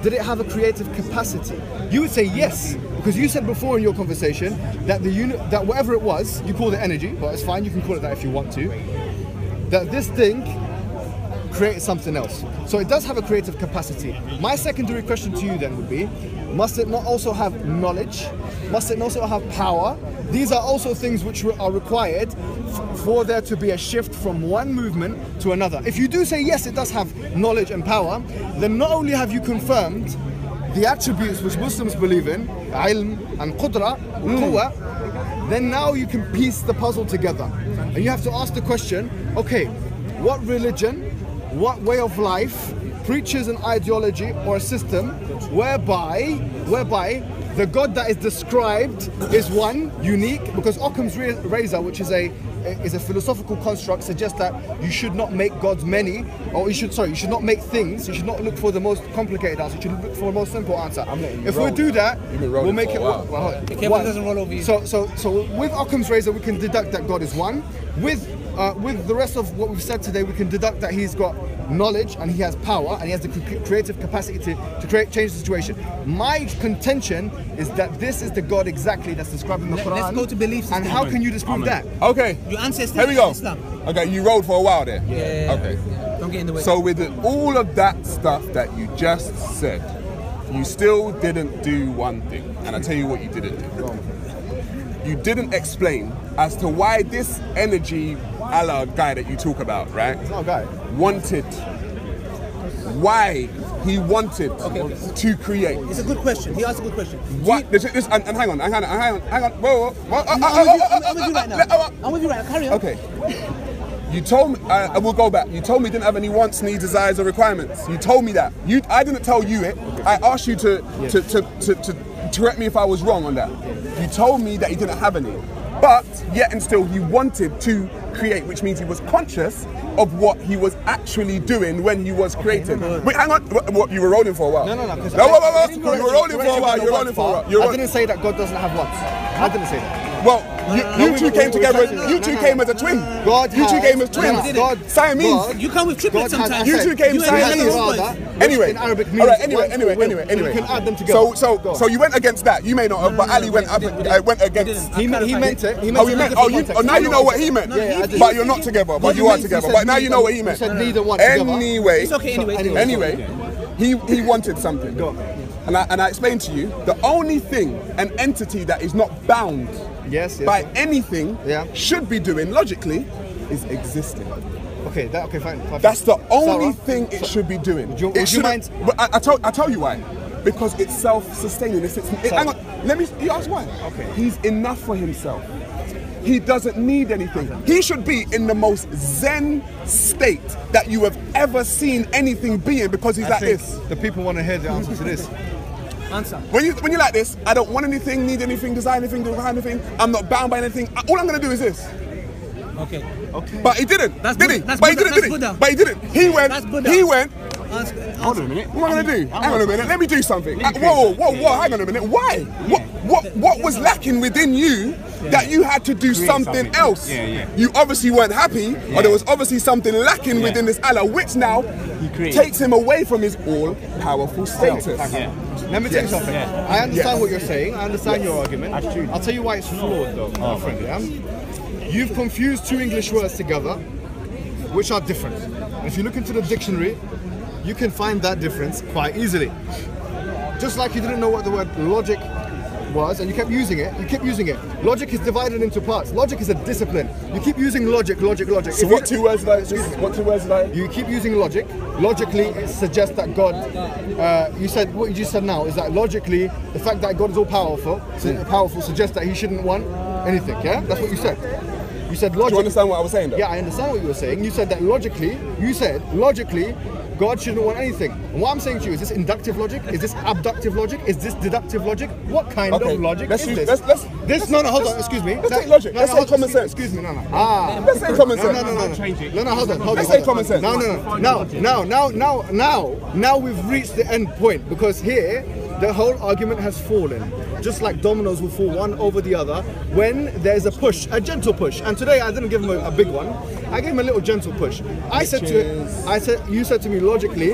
did it have a creative capacity? You would say yes, because you said before in your conversation that that whatever it was, you called it energy, but it's fine, you can call it that if you want to, that this thing created something else. So it does have a creative capacity. My secondary question to you then would be, must it not also have knowledge? Must it not also have power? These are also things which are required for there to be a shift from one movement to another. If you do say yes, it does have knowledge and power, then not only have you confirmed the attributes which Muslims believe in, ilm and qudra, quwwa, then now you can piece the puzzle together. And you have to ask the question, okay, what religion, what way of life preaches an ideology or a system whereby the God that is described is one, unique, because Occam's razor, which is a philosophical construct, suggests that you should not make gods many, or you should not make things, you should not look for the most complicated answer, you should look for the most simple answer. If we do that, we'll make it one. Careful it doesn't roll over you. So with Occam's razor, we can deduct that God is one. With the rest of what we've said today, we can deduct that he's got knowledge and he has power and he has the creative capacity to change the situation. My contention is that this is the God exactly that's described in the Quran. Let's go to belief system. And how can you disprove that? Okay. Your ancestors. Here we go. Islam. Okay, you rode for a while there. Yeah. Okay. Don't get in the way. So with all of that stuff that you just said, you still didn't do one thing. And I'll tell you what you didn't do. You didn't explain as to why this energy Allah guy that you talk about, right? It's not a guy. Wanted. Why he wanted to create. It's a good question. He asked a good question. What? And hang on. Whoa. I'm with you right now. I'm with you right now. Carry on. Okay. You told me, I will go back. You told me you didn't have any wants, needs, desires, or requirements. You told me that. I didn't tell you it. I asked you to correct me if I was wrong on that. You told me that he didn't have any. But yet and still he wanted to create, which means he was conscious of what he was actually doing when he was creating. Wait, hang on. What, you were rolling for a while? No. You were rolling for a while. You're rolling for a while. I didn't say that God doesn't have wants. I didn't say that. Well, you two came together. You two came as a twin. You two came as twins. Siamese. You come with triplets sometimes. You two came Siamese. Anyway, in Arabic means anyway. You can add them together. So you went against that. You may not have, but Ali went against. He meant it. Oh, he meant. Oh, now you know what he meant. But you're not together. But you are together. But now you know what he meant. He said neither one together. Anyway, he wanted something. And I explained to you, the only thing, an entity that is not bound by anything should be doing logically is existing. Okay, fine. That's the only thing it should be doing. Would you mind? But I tell you why. Because it's self-sustaining. Hang on, you ask why. Okay. He's enough for himself. He doesn't need anything. He should be in the most zen state that you have ever seen anything be in, because he's like this. The people want to hear the answer to this. Answer. When you're like this, I don't want anything, need anything, desire anything, require anything. I'm not bound by anything. All I'm going to do is this. Okay. But he didn't. Did he? But he didn't. But he didn't. He went. Hold on a minute. What am I going to do? Hang on a minute. Let me do something. Whoa. Hang on a minute. Why? What was lacking within you that you had to do something else? You obviously weren't happy, or there was obviously something lacking within this Allah, which now takes him away from his all-powerful status. Let me tell you something. I understand what you're saying. I understand your argument. I'll tell you why it's flawed, though, my friend. You've confused two English words together, which are different. If you look into the dictionary, you can find that difference quite easily. Just like you didn't know what the word logic was, and you kept using it. Logic is divided into parts. Logic is a discipline. You keep using logic. So what two words did I use? You keep using logic. Logically, it suggests that God, you said, what you just said now is that logically, the fact that God is all powerful suggests that he shouldn't want anything, yeah? That's what you said. You said logic. Do you understand what I was saying though? Yeah, I understand what you were saying. You said that logically, God shouldn't want anything. And what I'm saying to you, is this inductive logic? Is this abductive logic? Is this deductive logic? What kind of logic is this? No, hold on, excuse me. Let's take logic. Let's say common sense. Excuse me, no. Let's say common sense. No, hold on. Let's say common sense. Now we've reached the end point, because here, the whole argument has fallen. Just like dominoes will fall one over the other when there's a push, a gentle push. And today I didn't give him a big one. I gave him a little gentle push. You said to me logically,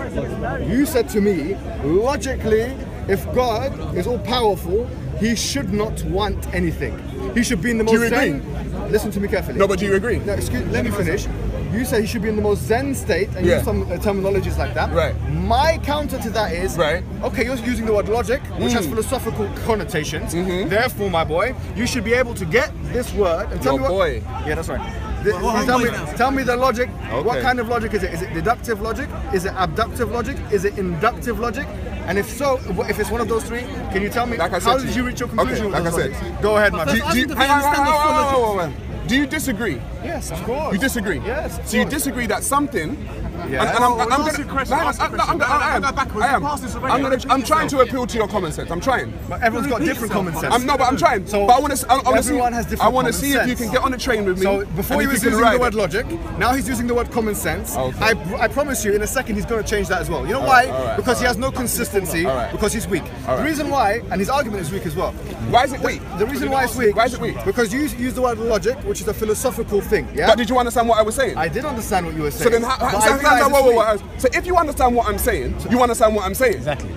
if God is all powerful, he should not want anything. He should be in the most zen. Listen to me carefully. No, but do you agree? No, let me finish. You said he should be in the most zen state, and use some terminologies like that. Right. My counter to that is, okay, you're using the word logic, which has philosophical connotations. Therefore, my boy, you should be able to get this word and tell me what. Yeah, that's right. Tell me the logic. Okay. What kind of logic is it? Is it deductive logic? Is it abductive logic? Is it inductive logic? And if so, if it's one of those three, can you tell me how did you reach your conclusion? Okay, like I said. Go ahead, man. Do you disagree? Yes, of course. You disagree? Yes. So you disagree that something. Yes. I'm trying to appeal to your common sense. I'm trying. But everyone's got different common sense. I'm trying. So, but I want to see if you can get on the train with me. So before he was using the word logic, now he's using the word common sense. Okay. I promise you, in a second, he's going to change that as well. You know why? Because he has no consistency. Because he's weak. The reason why, and his argument is weak as well. Why is it weak? The reason why it's weak. Why is it weak? Because you use the word logic, which is a philosophical thing. Yeah. But did you understand what I was saying? I did understand what you were saying. So then, so if you understand what I'm saying, you understand what I'm saying. Exactly.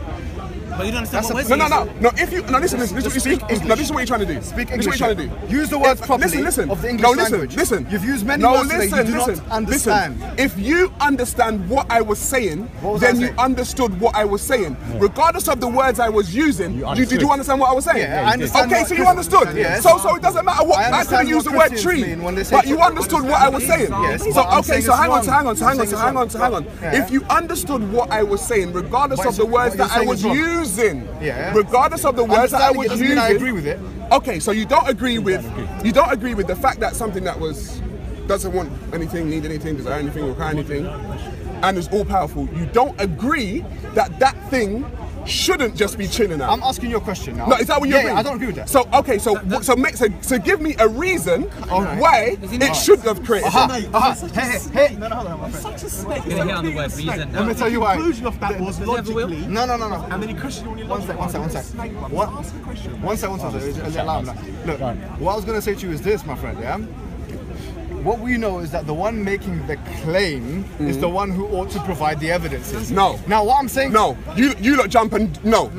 But you don't understand what we're No, saying. no. If you listen, this is what you see. No, this is what you're trying to do. Speak This is what English. you're trying to do. Use the words properly Listen. of the English language. Listen. You've used many words that you do not understand. Listen. If you understand what I was saying, then you understood what I was saying. Regardless of the words I was using, did you understand what I was saying? Yeah, I understand. Okay, so you understood. Yes. So it doesn't matter what I couldn't use the word tree, but you understood what I was saying. Yes, So but I'm okay, saying so it's hang wrong. on. Yeah. If you understood what I was saying, regardless of the words that I was using, regardless of the words that I was using, I agree with it. Okay, so you don't agree with the fact that something that doesn't want anything, need anything, desire anything, require anything, and is all powerful. You don't agree that thing shouldn't just be chilling out. I'm asking you a question now. No, is that what you agree? Yeah, I don't agree with that. So okay, so give me a reason why it should have created. Hey. No, hold on. Such a snake. Let me tell you why. The conclusion of that was logically. No. And then he questioned you on your logic. One sec. One sec. Look, what I was going to say to you is this, my friend, yeah? What we know is that the one making the claim is the one who ought to provide the evidences. No. Now, what I'm saying... No. You lot jump and... No.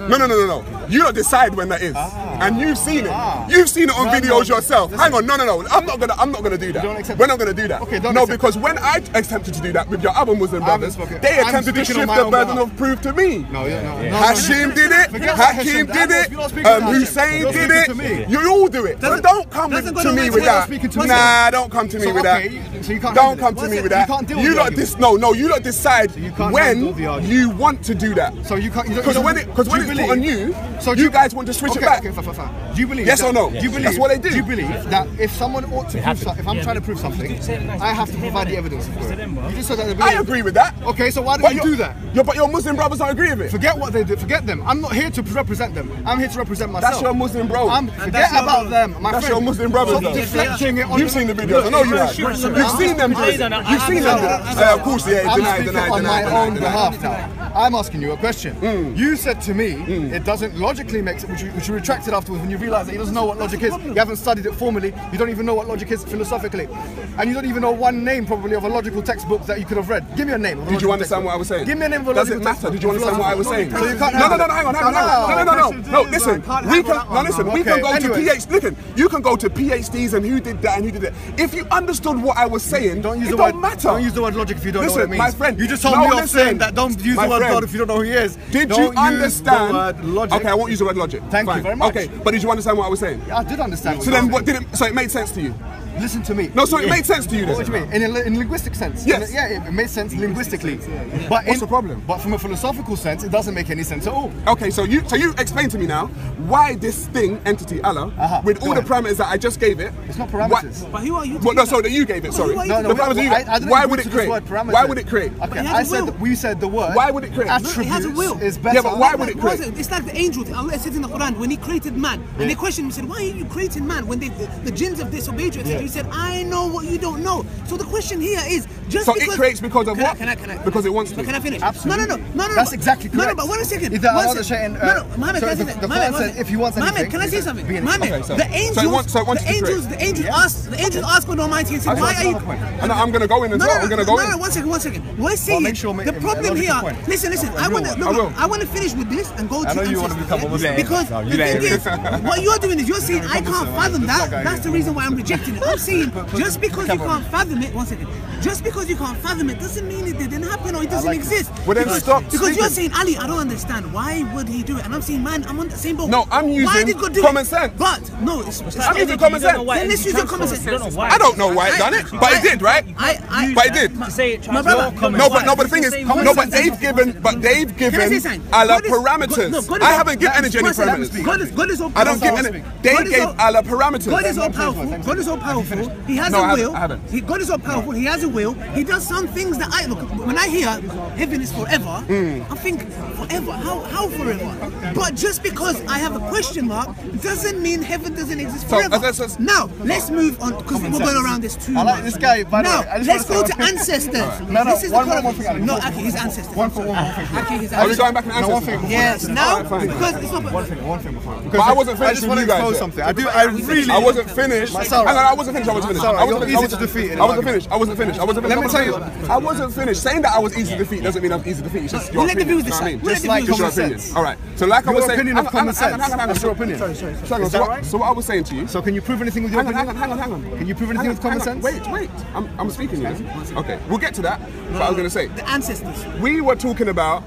You lot decide when that is. And you've seen it. You've seen it on videos yourself. Hang on. No. I'm not gonna do that. We're not gonna do that. Okay, because when I attempted to do that with your other Muslim brothers, they attempted to shift the burden of proof to me. No. Hashim did it. Hakim did it. Hussein did it. You all do it. So don't come to me with that. Nah, don't come to me with that. So you can't Don't come to me with that. You lot decide when you want to do that. So you can't... Because when it's put on you, you guys want to switch it back. Okay, fine. Do you believe... Yes or no? Do you believe... That's what they do. Do you believe that if someone ought to prove something, if I'm trying to prove something, I have to provide the evidence for it? You just said that... I agree with that. Okay, so why don't you do that? But your Muslim brothers don't agree with it. Forget what they did. Forget them. I'm not here to represent them. I'm here to represent myself. That's your Muslim bro. Forget about them, my friend. That's your Muslim brothers. Stop deflecting it on... You've seen the videos. I know you have. You've seen them. You've seen them. Of course, yeah. I'm speaking on my own behalf now. I'm asking you a question. You said to me, it doesn't logically make sense, which you retracted afterwards when you realised that he doesn't know what logic is. You haven't studied it formally. You don't even know what logic is philosophically. And you don't even know one name probably of a logical textbook that you could have read. Give me a name. Did you understand what I was saying? Give me a name of a Does logical it matter? Did you understand what I was saying? So you can't No, hang on. No, listen. We can go to PhDs. Listen, you can go to PhDs and who did that and who did that. If you understood what I was saying, it don't matter. Don't use the word logic if you don't know what it means. My friend, you just told me off saying that don't use the word God if you don't know who he is. Did you understand? The word logic. Okay, I won't use the word logic. Thank you very much. Okay, but did you understand what I was saying? Yeah, I did understand. So then, what did it? So it made sense to you? Listen to me. No, so it made sense to you then? What do you mean? In linguistic sense? Yes. It made sense linguistically. But what's the problem? But from a philosophical sense, it doesn't make any sense at all. Okay, so you explain to me now why this thing, entity Allah, with all the parameters that I just gave it. It's not parameters. But who are you? That you gave it. Sorry. No, the parameters you gave. Why would it create? Why would it create? Okay, we said the word. Why would it create? Attributes is better. Yeah, but why would it create? It's like the angels. Allah said in the Quran when He created man, and they questioned Him, said, "Why are you creating man when the jinns have disobeyed you?" He said, "I know what you don't know." So the question here is just so because... it creates because of what? Can I? Because it wants to. Can I finish? Absolutely. No. That's exactly correct. No, but one second. Mohammed, can I say that? Mohammed, if he wants anything... Mohammed, can I say something? Mohammed, the angels asked God Almighty and said, "Why are you..." And I'm going to go in as well. We're going to go in. No, one second. We're saying the problem here... Listen. I want to finish with this and go to... I know you want to become a Muslim. Because the thing is, what you're doing is you're saying, I can't fathom that. That's the reason why I'm rejecting it. I'm saying, just because you can't fathom it... One second. Just because you can't fathom it doesn't mean it didn't happen or it doesn't exist. Well, then stop because you're saying, Ali, I don't understand. Why would he do it? And I'm saying, man, I'm on the same boat. No, I'm using common sense. But, no, I'm using common sense. Then let's use your common sense. I don't know why it done it, but it did, right? But it did. My brother. No, but the thing is, they've given Allah parameters. I haven't given any parameters. God is all I powerful. don't give any. They gave Allah parameters. God is all powerful. God is all powerful. He has a will. God is all powerful. He has a will. He does some things that look. When I hear heaven is forever, I think forever. How forever? But just because I have a question mark doesn't mean heaven doesn't exist forever. Now let's move on because we're going around this too much. I like this guy. Now let's go to ancestors. One thing. No, Aki, his ancestors. One thing. Are we going back in ancestors? Yes. Now because it's not. One thing before. But I wasn't finished with you guys. Something. I wasn't finished. Hang on, I wasn't wasn't finished. I wasn't finished. Sorry, I wasn't you're finished. easy to defeat in I wasn't an finished. I wasn't finished. I wasn't finished. Let me tell you. I wasn't finished. Saying that I was easy to defeat doesn't mean I'm easy to defeat. It's just your Let the opinion. viewers You know what I decide. mean? Let Just the like viewers It's your common opinion. sense. All right. So like I Your was saying, opinion of common sense. That's your opinion. Hang on, Is that right? So what I was saying to you. So can you prove anything with your Hang opinion? on. Can you prove anything with common sense? Wait. I'm speaking, yeah? Okay, we'll get to that. But I was going to say, The ancestors. we were talking about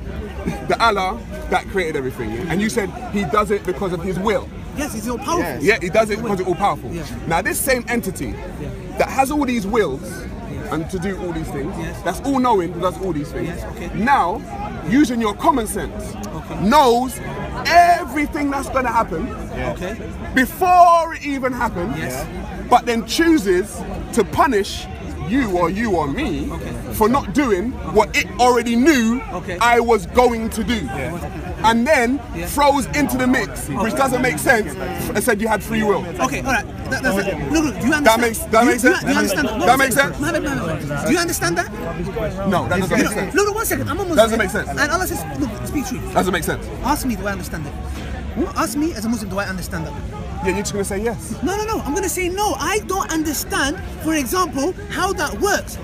the Allah that created everything, yeah? And you said he does it because of his will. Yes, he's all powerful. Yes. Yeah, he does it because it's all powerful. Yeah. Now, this same entity that has all these wills and to do all these things, Yes. that's all knowing, does all these things. Yes, okay. Now, using your common sense, knows everything that's going to happen Okay. before it even happens, Yes. but then chooses to punish you or me for not doing what it already knew Okay. I was going to do. And then throws into the mix, which doesn't make sense, and said you had free will. Okay, all right. That's it. Look, do you understand? That makes sense? Do you understand? That makes sense? Mohammed. Do you understand that? No, that doesn't make sense. Look, 1 second. I'm a Muslim. Doesn't make sense. And Allah says, look, speak truth. Doesn't make sense. Ask me, do I understand it? Ask me as a Muslim, do I understand that? Yeah, you're just gonna say yes. No. I'm going to say no. I don't understand, for example, how that works.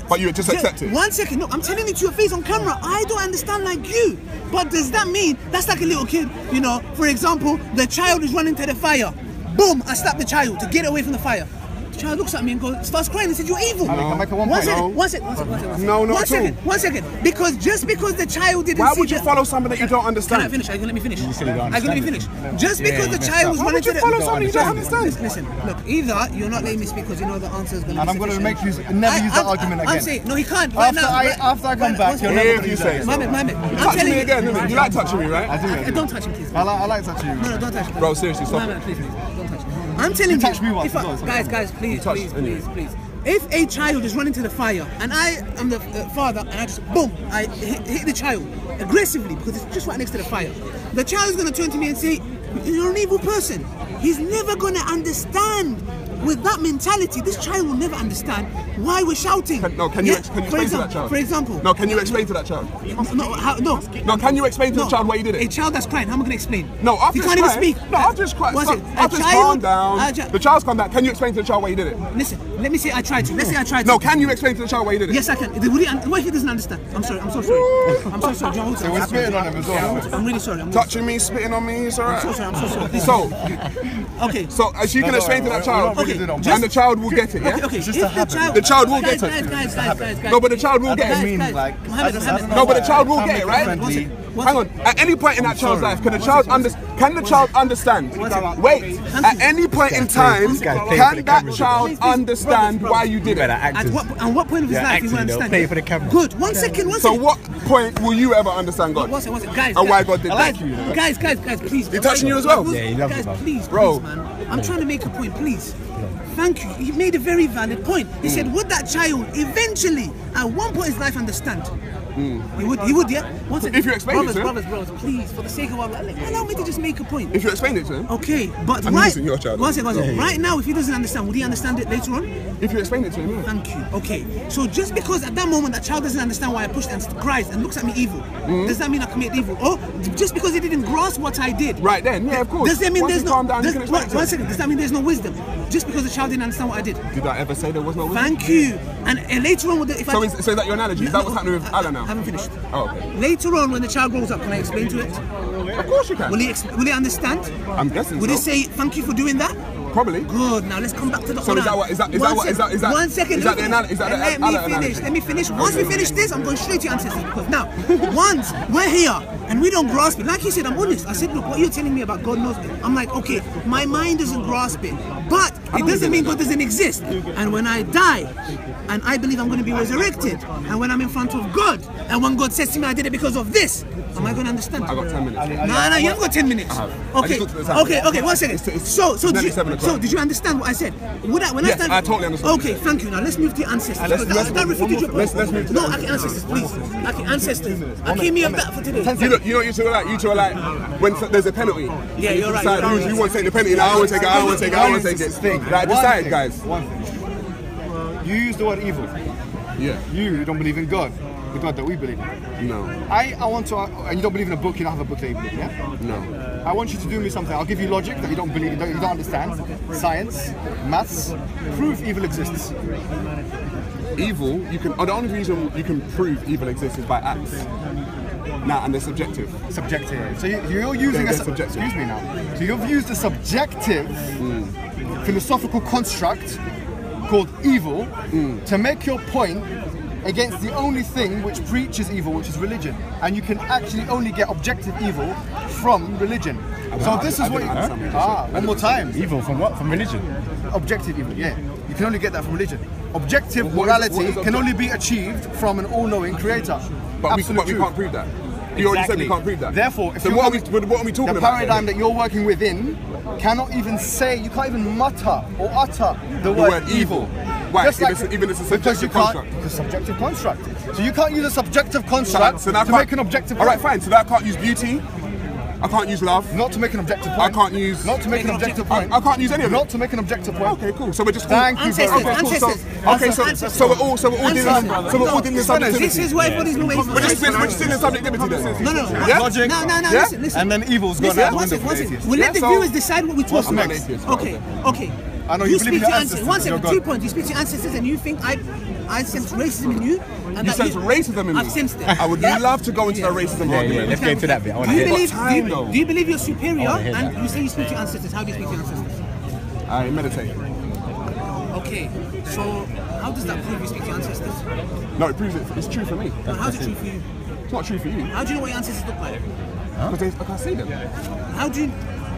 But you just accept it. 1 second. No, I'm telling it to your face on camera. I don't understand like you. But does that mean that's like a little kid? You know, for example, the child is running to the fire. Boom! I slap the child to get away from the fire. The child looks at me and starts crying and says, "You're evil." I can make a one One point. second. 1 second. No, not One at all. second. 1 second. Because just because the child didn't Why see would you the- follow something that you don't Can I understand? finish? Are you gonna let me finish? You said you don't Are you gonna let me finish? Just because the child was Why running would you to the follow something you don't understand? Listen, look, either you're not letting me speak because you know the answer is going to be And I'm going to sufficient. make you never use that argument I'm again. saying, no, he can't. Right After now, after I come back, you're If never going to you use say that. so. Mohammed, I'm Touch telling me you. again, innit? You like touching me, right? I do. Don't touch him, please. I like touching you. No, don't touch me. Bro, seriously, stop Mohammed, it. please, don't touch me. I'm telling you. touched me once if as well, so- guys, please, touched, please, anyway. please. If a child is running to the fire and I am the father and I just boom, I hit the child aggressively because it's just right next to the fire, the child is going to turn to me and say, "You're an evil person." He's never going to understand. With that mentality, this child will never understand why we're shouting. Can you explain to that child? For example. No, can you explain to that child? No. No, can you explain to the child why you did A it? child that's crying, how am I going to explain? No, after he it's can't even crying. speak. No, after it's crying. One second. After it's calmed down. The child's calmed down. Can you explain to the child why you did it? Listen, let me say I tried to. Let's say I tried to. No, can you explain to the child why you did it? Yes, I can. What if he doesn't understand? I'm sorry. I'm so sorry. I'm so sorry. John, So we're spitting on him as well. I'm really sorry. I'm really Touching me, spitting on me, it's alright. sorry. I'm so sorry. Please. So, Okay. as you can explain to that child, Okay, and the child will get it, yeah? Okay. just If a habit. The child will guys, get it. Guys. No, but the child will get Guys, it. mean, guys. like, Mohammed, I Mohammed. don't know No, but the why child will I get it, can't right? make it friendly. Hang on. At any point in that child's life, can the child understand? Wait. At any point in time, can that child understand why you did it? At what point of his life he will understand? Play for the camera. Good. One second. So what point will you ever understand God? One second, guys. And why God did guys, that? Guys, please. He touching you as well? Yeah, he loves Guys, it, man. please, Bro. man. I'm trying to make a point, please. Thank you. You made a very valid point. He said, would that child eventually, at one point in his life, understand? He would, yeah? One second. If you explain it to him. Brothers, please, for the sake of Allah, allow me to just make a point. If you explain it to him, Okay, but I'm right, using your child. one second. Right now, if he doesn't understand, would he understand it later on? if you explain it to him, yeah. Thank you. Okay, so just because at that moment that child doesn't understand why I pushed and cries and looks at me evil, does that mean I commit evil? Or just because he didn't grasp what I did? Right then, yeah, of course. Does that mean Once there's you no? calm down, you can explain it to One him. second. Does that mean there's no wisdom? Just because the child didn't understand what I did? Did I ever say there was no wisdom? Thank you. And later on, if So I is that your analogy? Is that what's happening with Allah now? I haven't finished. Oh, okay. Later on, when the child grows up, can I explain to it? Of course you can. Will he understand? I'm guessing Will so. he say thank you for doing that? Probably. Good. Now let's come back to the. So is that what? Is that? Is that what? Is that? Is that? 1 second. Is that the analogy? Is that the Let Allah me finish. analogy? Let me finish. Once we finish this, I'm going straight to your ancestors because now, once we're here and we don't grasp it, like you said, I'm honest. I said, look, what you're telling me about God knows. I'm like, okay, my mind doesn't grasp it, but it doesn't mean God doesn't exist. And when I die, and I believe I'm going to be resurrected, and when I'm in front of God, and when God says to me, I did it because of this, am I going to understand? I got 10 minutes. No, you haven't got 10 minutes. I Okay, just looked at the time. okay, 1 second. So nearly 7 o'clock. did you understand what I said? When Yes, stand, I totally understand. Okay, thank you. Now let's move to your ancestors. Let's that refuted your point. let's move to No, the okay, ancestors, please. Okay, ancestors. I came here back for today. You know what you two are like? You two are like when there's a penalty. Yeah, you're right. Decide who wants to take the penalty. I want to take it. I want to take it. I want to take it. Like decide, guys. One thing. You use the word evil. Yeah. You don't believe in God. the God that we believe in. No. I want to, and you don't believe in a book, you don't have a book that you believe in, yeah? No. I want you to do me something. I'll give you logic that you don't believe, you don't understand. Science, maths, prove evil exists. Evil, you can. The only reason you can prove evil exists is by acts. Now, and they're subjective. Subjective. So you're using subjective. Excuse me now. So you've used a subjective philosophical construct called evil to make your point against the only thing which preaches evil, which is religion. And you can actually only get objective evil from religion. So this is what you... one more time. Evil from what? From religion? Objective evil, yeah. You can only get that from religion. Objective morality can only be achieved from an all-knowing creator. But we can't prove that. You already said we can't prove that. Therefore, if so what are we talking about? The paradigm that you're working within cannot even say, you can't even mutter or utter the word evil. Why? Even it's a subjective construct. It's a subjective construct. So you can't use a subjective construct to make an objective point. Alright, fine. So that I can't use beauty. I can't use love. Not to make an objective point. I can't use... Not to make an objective point. I can't use any of it. Not to make an objective point. Okay, cool. So we're just... Thank you very much. So we're all dealing with subjectivity. This is what everybody's been waiting for. We're just dealing with subjectivity then. No. Yeah? Logic. No, Yeah? listen. And then evil's gone out the window for atheists. We'll let the viewers decide what we talk about. next? Okay. I know you believe in your ancestors. One second, You're 2 God. points. You speak to your ancestors and you think I sense racism in you. And You that sense racism in me? I've sensed it. I would love to go into that racism argument. Let's get into that bit. I want to Do you hear believe? that. Do you believe you're superior? I wanna hear And that. you say you speak to your ancestors. How do you speak to your ancestors? I meditate. Okay. So how does that prove you speak to your ancestors? No, it proves it. It's true for me. And how's it true for you? It's not true for you. How do you know what your ancestors look like? Because I can't see them. How do you?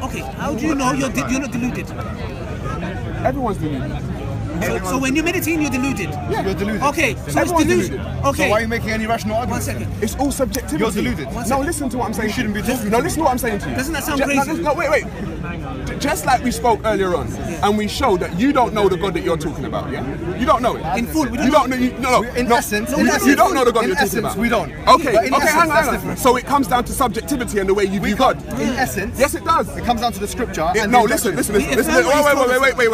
Okay. How do you know you're not deluded? Everyone's deluded. So when you're meditating, you're deluded. Yeah, you're deluded. Okay. So it's Everyone's delusion. deluded. Okay. So why are you making any rational 1 arguments? second. It's all subjectivity. You're deluded. No, listen to what I'm saying. You shouldn't be talking No, to listen me. to what I'm saying to you. Doesn't that sound crazy? No, wait. Just like we spoke earlier on, and we showed that you don't know the God that you're talking about, yeah? You don't know it. In full, we You don't know. In essence, you don't know the God in you're talking essence, about. we don't. Okay, But in essence, hang that's on. different. So it comes down to subjectivity and the way you view God. In essence, Yes, it does. it comes down to the scripture. and No, the listen. instruction.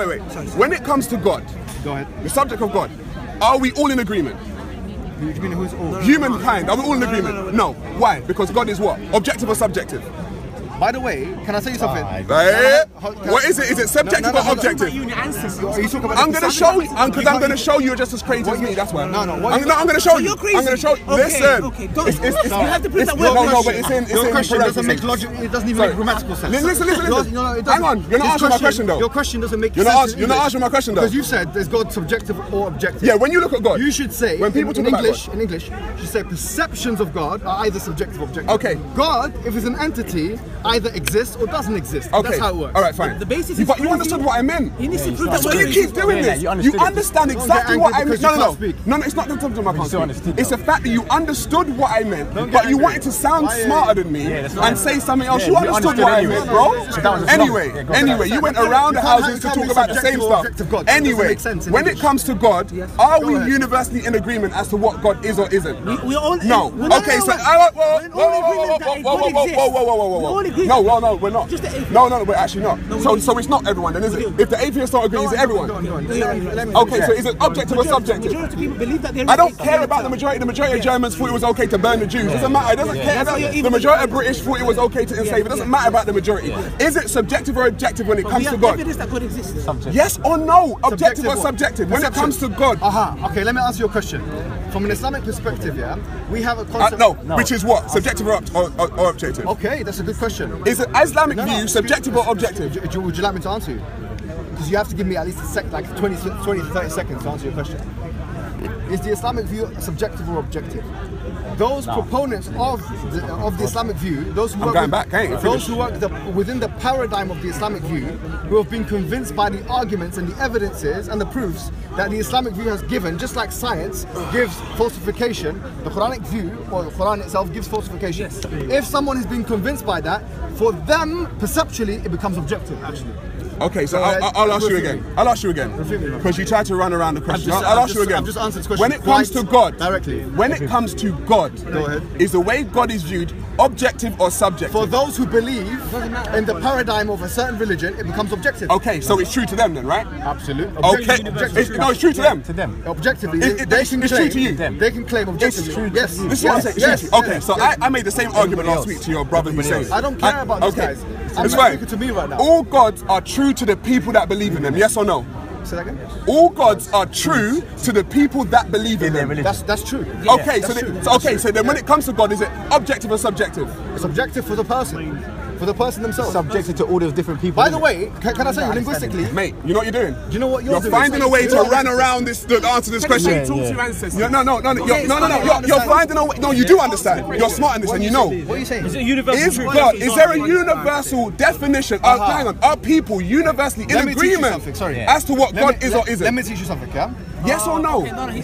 Wait. When it comes to God, Go ahead. the subject of God, are we all in agreement? Do you mean who's all? Humankind, are we all in agreement? No. Why? Because God is what? Objective or subjective? By the way, can I tell you something? What is it? Is it subjective or objective? Are you talking about I'm going to show you, because I'm going to show you're just as crazy as me, that's why. No, I'm going to show you. you're crazy. I'm going to show you. Okay, Listen. okay, don't- It's- you have to prove that we're No, wrong. but it's in Your question doesn't make parentheses. logic. It doesn't even Sorry. make grammatical sense. Listen. No, it doesn't. Hang on, you're not His answering my question though. Your question doesn't make You're sense. not answering my question though. Because you said there's God subjective or objective. Yeah, when you look at God, You should say when people in talk about English. God. In English, you should say perceptions of God are either subjective or objective. Okay. God, if it's an entity, either exists or doesn't exist. Okay. That's how it works. All right, fine. The basis is But you proving- understood what I meant. He needs to prove that So we're you keep racist. doing Yeah, this. you You understood it. understand Don't get exactly what I angry meant. because you No. can't speak. No, it's not the time I can't still understood speak. It's the fact that you understood what I meant, Don't get but you angry. wanted to sound Why, smarter than me that's not- and say something else. Yeah, You you understood understood what I anyway. meant, bro. So that was just wrong. Yeah, Anyway, go for that. you went You around the can't houses to have talk about the same subjective or stuff. objective God. It doesn't Anyway, make sense in when it English. comes to God, are we Go ahead. universally in agreement as to what God is or isn't? We're all No. Okay, so No, we're not. Just the atheists. No, we're actually not. So it's not everyone then, is it? If the atheists don't agree, is it everyone? Go on. Okay, so is it objective or subjective? Majority of people believe that they're I don't care about the majority. The majority of Germans thought it was okay to burn the Jews. It doesn't matter. It doesn't care. The majority of British thought it was okay to enslave. It doesn't matter about the majority. Is it subjective or objective when it We comes to have God? evidence that God exists. Yes or no? Objective or what? subjective? When it Perception. comes to God? Okay, let me answer your question. From an Islamic perspective, yeah, we have a concept. No, which is what? Subjective or objective? Okay, that's a good question. Is it Islamic No, view subjective or objective? Would you like me to answer you? Because you have to give me at least like 20 to 30 seconds to answer your question. Is the Islamic view subjective or objective? Those proponents of the Islamic view, those who work, within the paradigm of the Islamic view, who have been convinced by the arguments and the evidences and the proofs that the Islamic view has given, just like science gives falsification, the Quranic view, or the Quran itself, gives falsification. If someone has been convinced by that, for them, perceptually, it becomes objective, actually. Okay, so Go ahead. I'll ask you Refute again. me. I'll ask you again. Refute me, man. Because you tried to run around the question. just- I'll I've ask you just- again. I've just answered this question When it comes quite to God, directly. When it comes to God, Go ahead. is the way God is viewed objective or subjective? For those who believe in the paradigm of a certain religion, it becomes objective. Okay, so it's true to them then, right? Absolutely. Okay, it's true to them. To them. Objectively, It- they it's can true claim. to you. They can claim objectively. true to Yes. This is what I'm saying. It's Yes. true to you. Okay, Yes. so Yes. I made the same argument last week to your brother Hussein. I don't care about these guys. I'm It's not fine. speaking to me right now. All gods are true to the people that believe in them, yes or no? Say that again? All gods are true to the people that believe in them. That's true. Okay, That's so, true. so then when it comes to God, is it objective or subjective? It's objective for the person. For the person themselves. Subjected to all those different people. By the way, can I say linguistically? Mate, you know what you're doing? Do you know what you're doing? finding a way to You're- run around this to answer this question. Yeah, Talk yeah. to your ancestors. You're finding a way. No, you do understand. You're smart in this, and you know. What are you saying? Is God? Is there a universal definition? Hang on. Are people universally in Let me teach you agreement something, sorry. as to what Let God me- is let- or isn't? Let me teach you something, yeah? Yes or no? I know what you're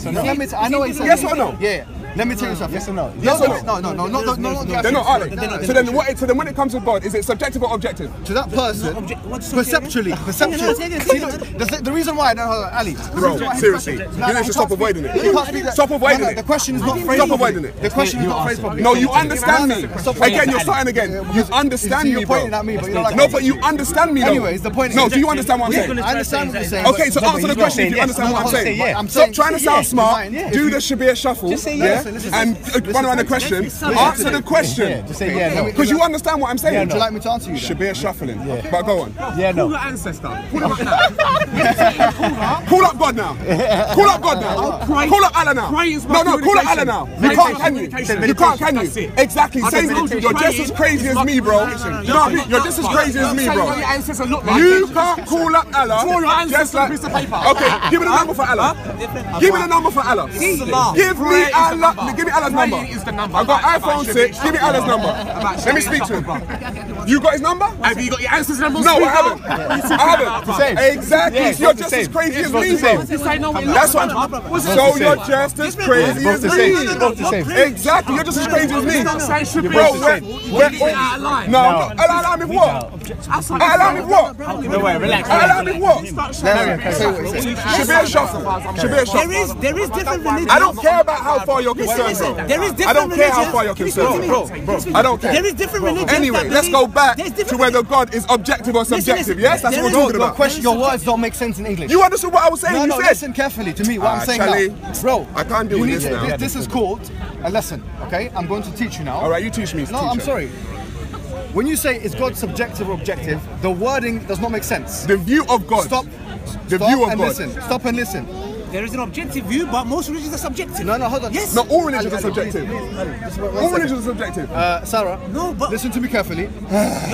saying. Yes or no? Yeah. Let me tell you something. Yes or no? Yes or No. They're not, are they? So then, so then, when it comes to God, is it subjective or objective? To that person, What's subjective? perceptually. See, the reason why, Ali. Bro, seriously, you need to stop avoiding it. You can't speak that. Stop avoiding it. The question is not phrased Stop properly. avoiding it. The question is not phrased properly. No, you understand me. Stop Again, you're starting again. You understand See, me, you're bro. pointing at me, but you don't like No, it. but you understand me, though. Anyways, the point is- No, do you understand what I'm saying? I understand what you're saying. Okay, so but- answer the question if you understand what I'm saying. I'm Stop saying- trying to sound smart, Yeah. do the Shabir shuffle, yeah, and run around the question. Answer the question. Just say yeah, no. Because you understand what I'm saying. Would you like me to answer you then? Shabir shuffling. But go on. Yeah, no. Call up God now. Call up God now. Call up Allah now. No, call up Allah now. You can't, can you? You can't, can you? Exactly. Same. You're just as crazy as me, bro. No, you're just as crazy as me, bro. You can't call up Allah. Just like, okay, give me the number for Allah. Give me the number for Allah. Give me Allah. Give me Allah's number. I got iPhone 6. Give me Allah's number. Let me speak to him. You got his number? Have you got your answers number? No, I haven't. I haven't. same. Exactly. Yeah, You're it's just the as same. crazy It's as both me, the bro. same. That's what. So you're just as crazy as both the same. me. It's both the same. Exactly. You're just as crazy as me. Bro, we're out of line. No, allow me what? Allow me what? No way, relax. Allow me what? Shabir shuffle. Shabir shuffle. There is different religions. I don't care about how far you're concerned, Listen, bro. there is I different don't care how religions. far you're Can you speak concerned, to me? bro. I don't care. There is different religions. Anyway, that let's believe- go back there's to different- whether God is objective or subjective. listen, Yes, that's there what is- we're talking Your about. question, your words don't make sense in English. You understood what I was saying? No, You no, said. listen carefully to me. What I'm saying Charlie, now, bro. I can't deal you with need this to- now. This is called a lesson. Okay, I'm going to teach you now. All right, you teach me. No, I'm sorry. When you say is God subjective or objective, the wording does not make sense. The view of God. Stop. The Stop view of and God. listen. Stop and listen. There is an objective view, but most religions are subjective. No, hold on. Yes. No, all religions are Ali, subjective. please, one All second. religions are subjective. Sarah, No, but- listen to me carefully.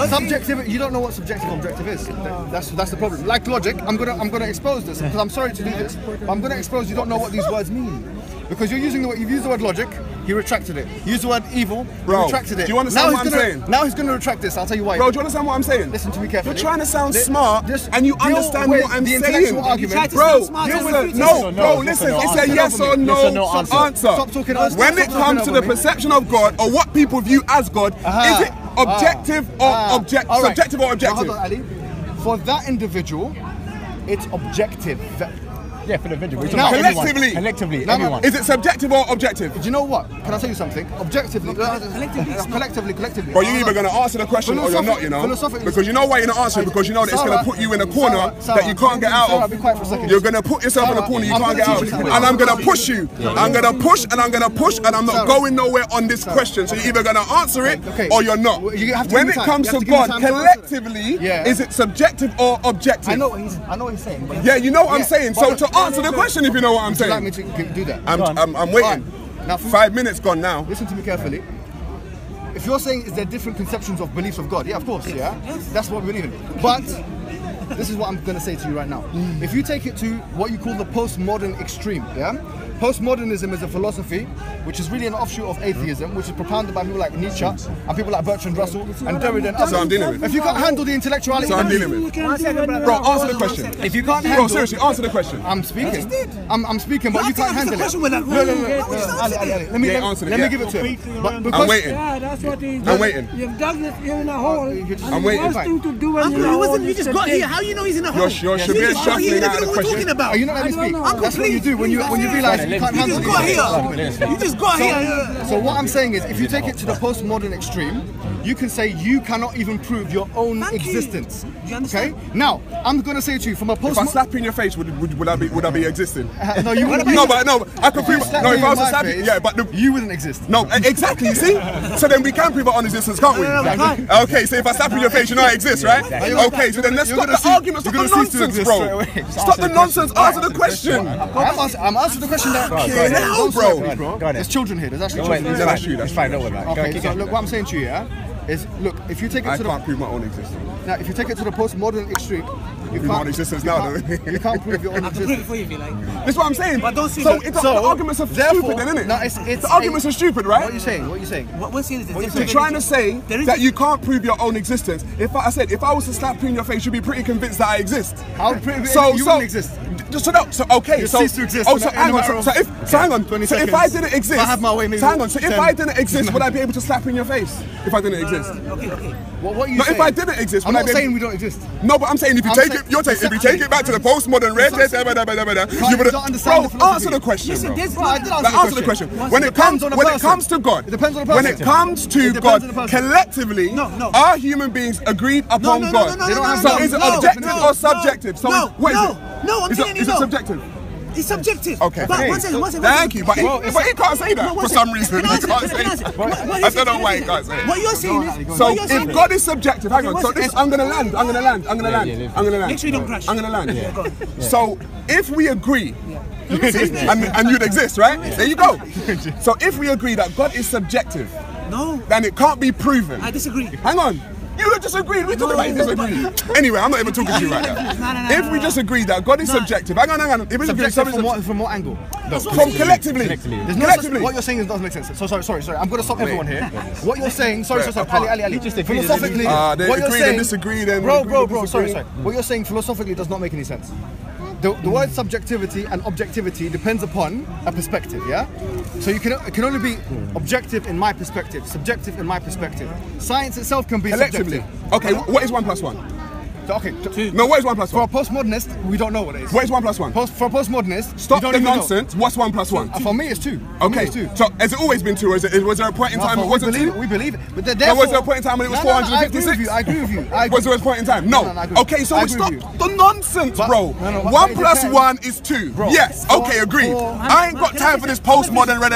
Subjective, you don't know what subjective objective is. That's the problem. Like logic, I'm gonna expose this because I'm sorry to do this, but I'm gonna expose you don't know what these words mean. Because you've used the word logic, he retracted it. You used the word evil, he Bro, retracted it. do you understand Now what he's I'm gonna- saying? Now he's gonna retract this. I'll tell you why. Bro, do you understand what I'm saying? Listen to me carefully. You're trying to sound Just- smart just and you deal understand with what I'm the saying. intellectual argument. Bro, smart, listen, just refute no, it. bro, listen, it's a yes or no answer. Stop talking over me. When it Stop comes talking to the over me. perception of God or what people view as God, is it objective or All right. subjective or Now, objective? hold on, Ali. For that individual, it's objective. Yeah, for the video. We're Now, talking about everyone. collectively. Collectively, No, no. everyone. Is it subjective or objective? Do you know what? Can I tell you something? Objectively, collectively. Bro, you're either going to answer the question or you're not, you know? Philosophically- Because you know why you're not answering? Because you know that it's going to put you in a corner Sarah, that you can't get out Sarah, be quiet for a of. second. You're going to put yourself in a Sarah, corner you I'm can't gonna get out teach you of. something. And I'm going to push you. I'm going to push and I'm going to push and I'm not Sarah. going nowhere on this question. So you're either going to answer it Okay. or you're not. Well, you have to When give it me time. comes You to have to give me God, time to answer that. collectively, Yeah. is it subjective or objective? I know what he's saying. But Yeah, you know what I'm Yeah, saying. but- So to answer the question, if you know what I'm would you like me saying, to do that? I'm waiting. Alright. Now, 5 minutes gone now. Listen to me carefully. If you're saying is there different conceptions of beliefs of God, yeah, of course, yeah, that's what we believe in. But this is what I'm going to say to you right now. If you take it to what you call the postmodern extreme, yeah, postmodernism is a philosophy which is really an offshoot of atheism, which is propounded by people like Nietzsche and people like Bertrand Russell and Derrida and others. So I'm dealing with. If you can't handle the intellectuality, So I'm dealing with. Bro, answer the question. if you can't Bro, handle, seriously, answer the question. I'm speaking. I'm speaking, but you can't handle it. No. Ali, Yeah, answer it, let yeah. me give it to him. But I'm because waiting. Yeah, that's what he's I'm waiting. You've dug it in a hole. I'm And waiting. the worst thing to do when Uncle, you're you in a hole you is just to got dig. here. How you know he's in a hole? You're Shabir How you shuffling know out the what we're talking question. about? Are you not letting me speak? Uncle, That's what you do when you realise you can't You handle just got it. here. You just got here. So what I'm saying is, if you take it to the postmodern extreme, you can say you cannot even prove your own Thank you. existence. Do you Okay? understand? Now, I'm going to say to you, from a If I postmodern... slap you in your face, would I be existing? No, you wouldn't. No, but I can prove. Slap No, me if I was in to my slap you, face, yeah, but you wouldn't exist. no, exactly. You see? So then we can prove our own existence, can't we? No, we can't. Okay, so if I slap you in your face, you know I exist, right? Okay, so then let's stop the argument, stop the nonsense, bro. Stop the nonsense. Answer the question. I'm answering the question that... Okay, now, bro. There's children here. There's actually Wait, children Yeah, here. that's true. That's fine, don't worry about it. Okay, so look, what I'm saying to you, yeah, is look, if you take it I to can't the... prove my own existence. Now, if you take it to the postmodern extreme, you Prove my own existence now, though. you can't prove your own I can prove it existence. for you if you like. That's what I'm saying. But don't see so that- it's the arguments are stupid, then, isn't it? No, it's the arguments are stupid, right? What are you saying? What are you saying? What we're saying is there's You're different trying to religions. say There is that you can't prove your own existence. If I was to slap you in your face, you'd be pretty convinced that I exist. How would you wouldn't exist? Okay, You so cease to exist Oh, in so a hang on. matter So of hang on. 20 So if seconds. I didn't exist, If I have my way, maybe so hang on. So if 10. I didn't exist, would I be able to slap you in your face if I didn't exist? Okay. What are you No, saying? if I didn't exist, I'm would I not be able- saying we don't exist. No, but I'm saying if you I'm take saying- it, if you take it back to the postmodern red, you would don't understand the bro. philosophy. Answer the question, Listen, bro. there's Bro, I did Like, answer the question. When it comes on the when it person. comes to God, It depends on the when person. it comes to It depends God, on the person. collectively, No. are human beings agreed upon no, God? no, They don't have So no, is it no, objective no, or subjective? So no, what is no, it? no, I'm Is telling you it no. subjective? It's subjective. Okay. But Hey, one second. Thank you, but he can't say that No, one for some second. reason. Can I He answer? can't Can I say answer? that. What I don't know why he can't say it. What you're saying is... So what you're saying if God is subjective, hang on. Okay, So one this, second. I'm gonna land. Make sure you don't crash. I'm gonna land. Yeah, go on. So if we agree, and you'd exist, right? There you go. So if we agree that God is subjective, No. then it can't be proven. I disagree. Hang on. You just agreed. We're talking about you disagree. Anyway, I'm not even talking to you right now. If we just agree that God is subjective, hang on. If we agree, Subjective from what angle? from collectively. There's no such, Collectively. what you're saying doesn't make sense. So sorry. I'm going to stop everyone here. What you're saying, sorry. Ali. Philosophically, They what you're agreed saying, and disagreed and bro. agreed and Sorry. disagreed. What you're saying philosophically does not make any sense. The word subjectivity and objectivity depends upon a perspective, yeah? So it can only be objective in my perspective, subjective in my perspective. Science itself can be Collectively. subjective. Okay, what is 1 + 1? So, okay, No, what is 1 + for a 1? postmodernist, we don't know what it is. What is 1 + 1? For a postmodernist, Stop we don't the even know. nonsense. What's 1 + 1? For me, it's 2. For me, Okay, it's 2. so has it always been 2, or was there a point in time it wasn't 2? We believe it. But There was a point in time when it was 456? I agree with you. Was there a point in time? No. No, I agree. Okay, so I we agree stop with you. the nonsense, But- bro. no, but 1 it + depends. 1 is 2. Bro, Yes. Okay, agreed. I ain't got Can I time say for this that? postmodern. Can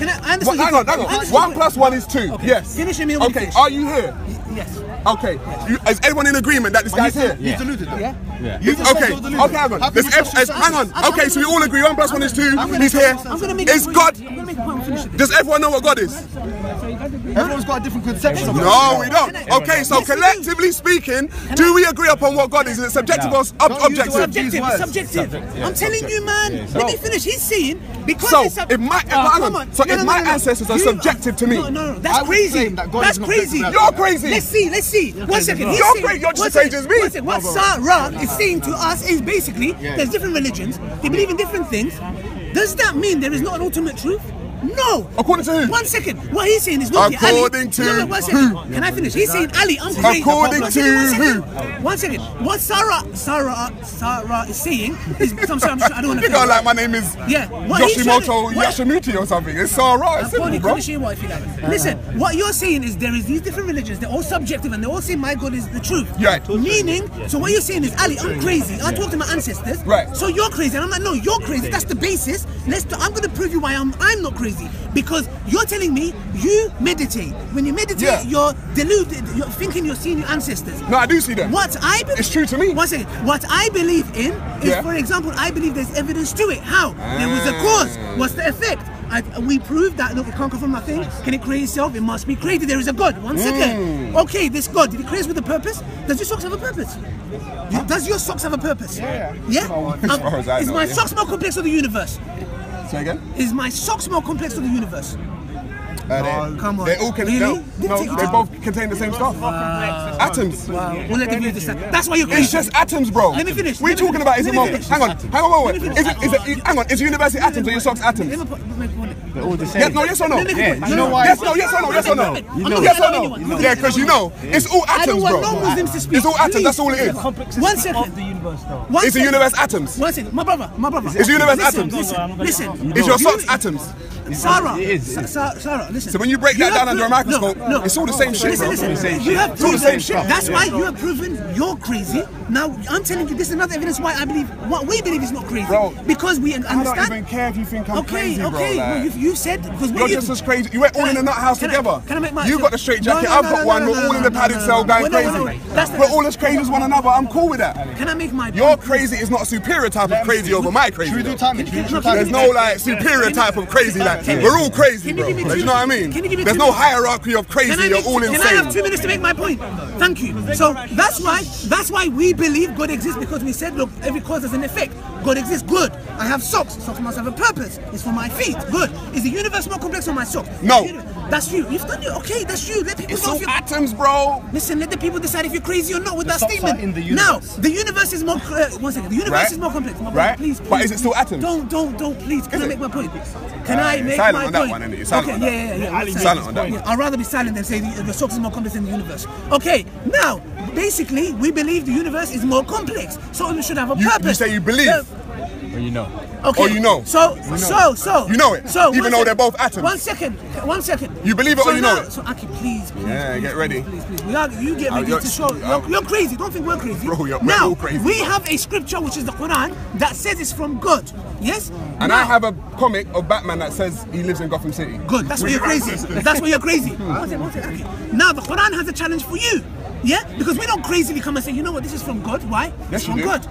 I understand? Hang on. 1 + 1 is 2. Yes. Finish me when you Okay, finish. are you here? Yes. Okay. Is everyone in agreement that this guy's here? He's deluded though. Yeah? You just said Okay, you're deluded. hang on. How can There's you hang on. Okay, so we all agree 1 + 1 is 2. He's here. I'm gonna make a Is point. God? I'm gonna make a point and finish it. Does everyone know what God is? Everyone's got a different conception of it. No, we don't. Can I- Okay, so Yes, we do. collectively speaking, do we agree upon what God is? Is it subjective or Don't use the word objective? Subjective, words. subjective. I'm telling you, man. Let me finish. He's saying because So it's if my hang on. So if my ancestors are subjective to me, no, I that's would crazy. claim that God That's is not crazy. objective. You're crazy. Let's see. 1 second. He's You're saying- crazy. You're just one as crazy second, as me. one second. What Sara is saying to us is basically there's different religions. They believe in different things. Does that mean there is not an ultimate truth? No. According to who? 1 second. What he's saying is look, Ali, According to no, 1 second. who? Can I finish? He's saying Ali, I'm crazy. According One second, to one second. who? 1 second. What Sara is saying is I don't want to. You go like my name is Yeah. What he's trying to- Yoshimoto what- Yashimuti or something. It's Sara. It's simple, bro. If you like. Listen, what you're saying is there is these different religions. They're all subjective, and they all say my God is the truth. Yeah. Meaning, so what you're saying is, Ali, I'm crazy. I talked to my ancestors. Right. So you're crazy, and I'm like, no, you're crazy. That's the basis. I'm going to prove you why I'm not crazy because you're telling me you meditate. When you meditate, Yeah. you're deluded. You're thinking you're seeing your ancestors. No, I do see them. What I believe, It's true to me. 1 second. What I believe in is, Yeah. for example, I believe there's evidence to it. How? There was a cause. What's the effect? We proved that look, it can't come from nothing. Can it create itself? It must be created. There is a God. 1 second. Okay, this God, did he create us with a purpose? Does your socks have a purpose? Does your socks have a purpose? Yeah. As far as I Is know, my yeah. socks more complex or the universe? Say again? Is my socks more complex or the universe? Come on. They all can. Really? No, No, they both contain the same stuff. Atoms. We'll let the view decide. That's why you're crazy. It's just atoms, bro. Let me finish. We're talking about is it more? Hang on, wait. Hang on, is the university atoms or your socks atoms? They're all the same. Yes, no, yes or no? Yeah, you know why? Yes, no, yes or no? Yes or no? Yes or no? Yeah, because you know, it's all I don't atoms, want bro. no Muslims to speak. It's all atoms. That's all it is. 1 second. Is the universe atoms? 1 second. My brother. Is the universe atoms? Listen. Is your socks atoms? Sarah, It is. Sarah, listen. So when you break that down under a microscope, no. it's all the same shit, bro. Listen. You have It's all the same proven. shit. That's why you have proven you're crazy. Now I'm telling you, this is another evidence why I believe what we believe is not crazy. Bro, because we understand. I don't even care if you think I'm crazy, bro. Okay. Like, Well, you said because you're just as crazy. You went all in the nut house together. Can I make my? You got the straight jacket. I've got one. We're all in the padded cell going crazy. We're all as crazy as one another. I'm cool with that. Can I make my? Your crazy is not a superior type of crazy over my crazy. Should we do timing? There's no like superior type of crazy. Like we're all crazy, bro. Like, you know what I mean? There's no hierarchy of crazy. You're all insane. Can I have 2 minutes to make my point? Thank you. So that's why we believe God exists, because we said, look, every cause has an effect. God exists. Good. I have socks. Socks must have a purpose. It's for my feet. Good. Is the universe more complex than my socks? No. That's you. You've done it. Okay, that's you. Let people It's know all if you're... atoms, bro. Listen, let the people decide if you're crazy or not with that socks statement. are in the Now, universe. the universe is more... 1 second. The universe Right. is more complex. My brother, Right. Please. But is it still atoms? Don't, please. Can I make my point? Can I make silent my on that point? one, innit? You're silent Okay, on that. yeah. Silent on that one. Yeah, I'd rather be silent than say the socks is more complex than the universe. Okay, now, basically, we believe the universe is more complex, so it should have a purpose. You say you believe. Well, you know. Okay. Or you know. So. You know it, So, even though they're both atoms. 1 second. You believe it or you know it? So, Aki, please. Yeah, get ready. Please. You get ready to show. You're crazy. Don't think we're crazy. Bro, we're now, all crazy. we have a scripture, which is the Quran, that says it's from God. Yes? And now, I have a comic of Batman that says he lives in Gotham City. Good. That's why you're crazy. That's why you're crazy. One second, Aki. Now, the Quran has a challenge for you. Yeah? Because we don't crazily come and say, you know what, this is from God. Why? Yes, It's from you do. God.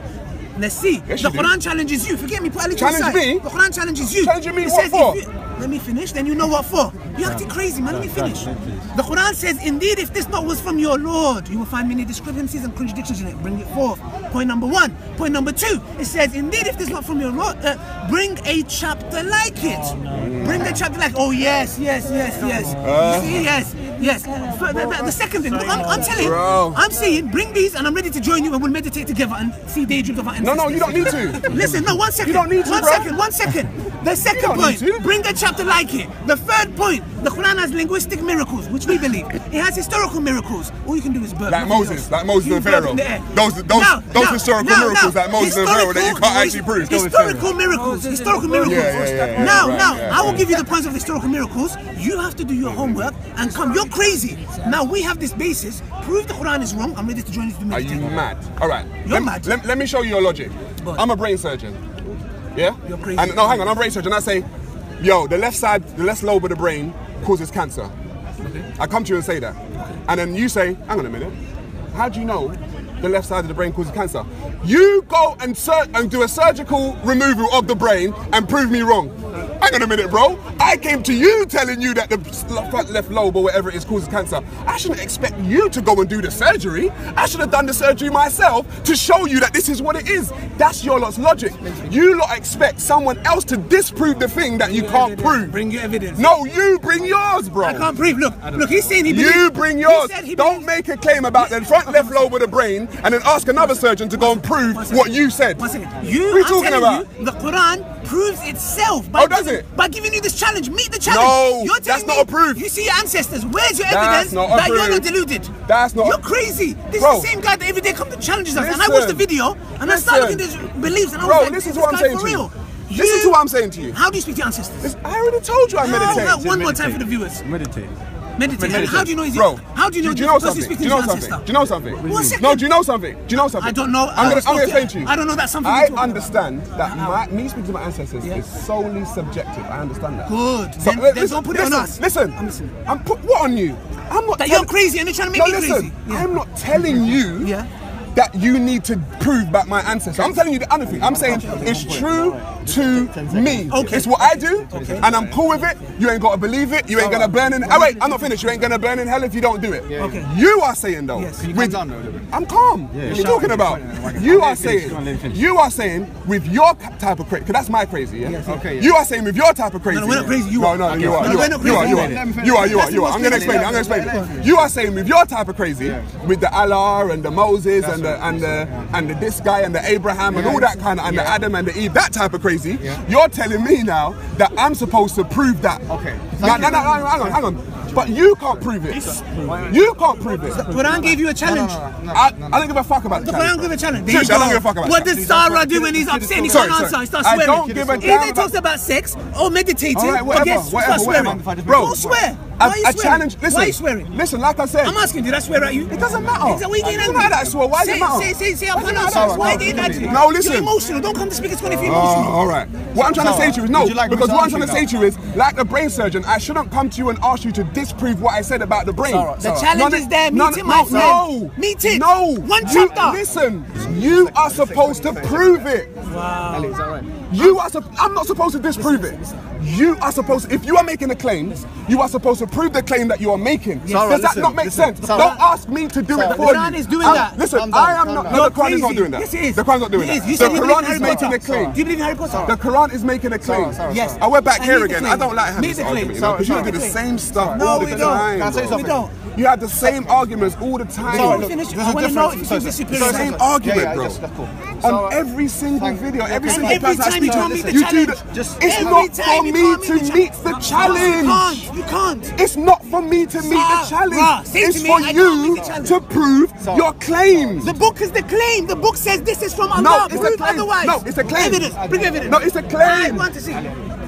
Let's see. Yes, The you do. Quran challenges you. Forget me. Put a little Challenge aside. me? The Quran challenges you. Challenging me It what says for? Let me finish, then you know what for. You're acting crazy, man. Let me finish. The Quran says, indeed, if this not was from your Lord, you will find many discrepancies and contradictions in it. Bring it forth. Point number 1. Point number 2, it says, indeed, if this not from your Lord, bring a chapter like it. Bring a chapter like, oh, yes. You see, yes. The second thing, look, I'm telling you, Bro. I'm saying, bring these and I'm ready to join you and we'll meditate together and see daydreams of our ancestors. No, you don't need to. Listen, no, 1 second. You don't need to, One bro. second, 1 second. The second don't point, need to. bring a chapter like it. The third point, the Quran has linguistic miracles, which we believe. It has historical miracles. All you can do is burp. Like nothing Moses, else. like Moses You and burp Pharaoh. in the air. Those historical miracles like Moses and Pharaoh that you can't actually prove. Historical miracles. Historical miracles. Yeah. Now, Right. I will give you the points of historical miracles. You have to do your homework and come. You're crazy. Now we have this basis. Prove the Quran is wrong. I'm ready to join you to do Are you meditation. mad? All right. You're mad. Let me show you your logic. Go on. I'm a brain surgeon. Yeah? You're crazy. And no, hang on. I'm a brain surgeon. I say, yo, the left lobe of the brain causes cancer. Okay. I come to you and say that. And then you say, hang on a minute. How do you know the left side of the brain causes cancer? You go and do a surgical removal of the brain and prove me wrong. Hang on a minute, bro. I came to you telling you that the front left lobe or whatever it is causes cancer. I shouldn't expect you to go and do the surgery. I should have done the surgery myself to show you that this is what it is. That's your lot's logic. You lot expect someone else to disprove the thing that you can't prove. Bring your evidence. No, you bring yours, bro. I can't prove. Look, he's saying he believes. You bring yours. He said he Don't believes. make a claim about the front left lobe of the brain and then ask another surgeon to go and prove what you said. 1 second. What are you talking about? The Quran proves itself. Oh, does it? By giving you this challenge. Meet the challenge. No, You're that's telling not me a proof. You see your ancestors. Where's your That's evidence not a that you're proof. not deluded? That's not. You're crazy. This Bro. is the same guy that every day comes and challenges us. And I watched the video and I started looking at his beliefs and I was Bro, like, listen this to what I'm guy saying for to you. real. Listen to what I'm saying to you. How do you speak to your ancestors? I already told you I meditate. One more time for the viewers. Meditate. Meditate. And how do you know he's Bro, how do you know do you know this person something? speaking Do you to know his something? ancestor? Do you know something? 1 second. No, do you know something? Do you know something? I don't know. I'm gonna explain to you. I don't know that's something. I you're talking about. understand that me speaking to my ancestors is solely subjective. I understand that. Good. So, Then don't put it on us. Listen. I'm listening. I'm put what on you? I'm not. That you're crazy and you're trying to make No, me listen. crazy. Yeah. I'm not telling you. Yeah. That you need to prove about my ancestors. I'm telling you the other thing. I'm saying it's true to me. Okay. It's what I do, and I'm cool with it. You ain't got to believe it. You ain't gonna burn in. Oh wait, I'm not finished. You ain't gonna burn in hell if you don't do it. Okay. You are saying though. Yes. With, I'm calm. What are you talking about? You are saying with your type of crazy, because that's my crazy. Yeah. Okay. You are saying with your type of crazy. No, we're not crazy. You are. No, you are. You are. I'm gonna explain it. You are saying with your type of crazy, with the Allah and the Moses and the this guy and the Abraham and all that kind of, and the Adam and the Eve, that type of crazy. You're telling me now that I'm supposed to prove that. Okay. No, hang on. But you can't prove it. You can't prove it. The Quran gave you a challenge. I don't give a fuck about The the Quran challenge. gave a challenge. Seriously, I don't give a fuck about What that. does Sarah do when he's upset? He can't answer. He starts I swearing. don't give a damn Either he about- talks about sex or meditating. All right, or whatever, gets starts swearing. Bro, Don't swear. Why are you I swearing? challenge. Why are you Listen, swearing? listen. Like I said, I'm asking, did I swear at you? it doesn't matter. Why are you getting It doesn't angry? matter that I swore. Why does it matter? Say, I'm not. Why are you getting angry? No, listen. You're emotional. Don't come to speak. It's going to feel Oh, emotional. all right. What I'm trying to say to you is no, would you like me because to what I'm answer trying to you say to you is, like a brain surgeon, I shouldn't come to you and ask you to disprove what I said about the brain. The challenge is there. Meet it, my friend. No. Meet it. No. One You- chapter. Listen, you are supposed to prove it. Wow. Ali, is that right? I'm not supposed to disprove it. You are supposed to, if you are making a claim, you are supposed to prove the claim that you are making. Sarah, Does that listen, not make listen. sense? Sarah. Don't ask me to do Sarah, it for the Quran you. is doing that. Listen, Calm down, I am calm not. down. No, You're the Quran is not crazy. doing that. Yes, it is. The Quran's not doing It is. that. You The said you believe Quran in is Harry making a Potter. claim. Do you believe in Harry Potter? The Quran is making a claim. Sarah, Yes. I went back And here make the again. claim. I don't like having Make this the claim. argument, you know, because you Sarah, do the make the same stuff No, all we the don't. time. Can I say bro. something? We don't. You have the same arguments all the time. Sorry, look, finish. there's I a want to know if difference. you think this It's the superior. same argument, Yeah, bro. that's cool. On every single video, every And single every person I time speak you can't to, meet the you do challenge. that. Just It's Every not time for you me can't to meet the meet the challenge. You can't. It's not for me to meet the Sarah, challenge. say to It's me, for I can't you meet the challenge. to prove your claims. The book is the claim. The book says this is from Allah. No, it's a Prove claim. otherwise. No, it's a claim. Evidence. Bring evidence. No, it's a claim. I want to see.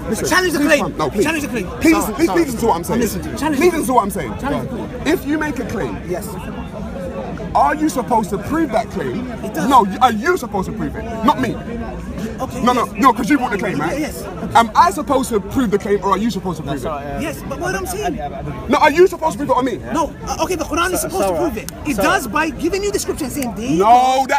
Listen, Challenge the please claim. come. No, please. Challenge the claim. Please listen to what I'm saying. listening. Challenge Please the listen to what I'm saying. Challenge the claim. If you make a claim, Yes. are you supposed to prove that claim? does. No, are you supposed to prove it? Not me. Okay. No, because you brought the claim, right? Yes. Am I supposed to prove the claim, or are you supposed to prove it? Yes, but what I'm saying. No, are you supposed to prove it on me? No. Okay, the Quran is supposed to prove it. It does by giving you the scripture and saying, there you No, go.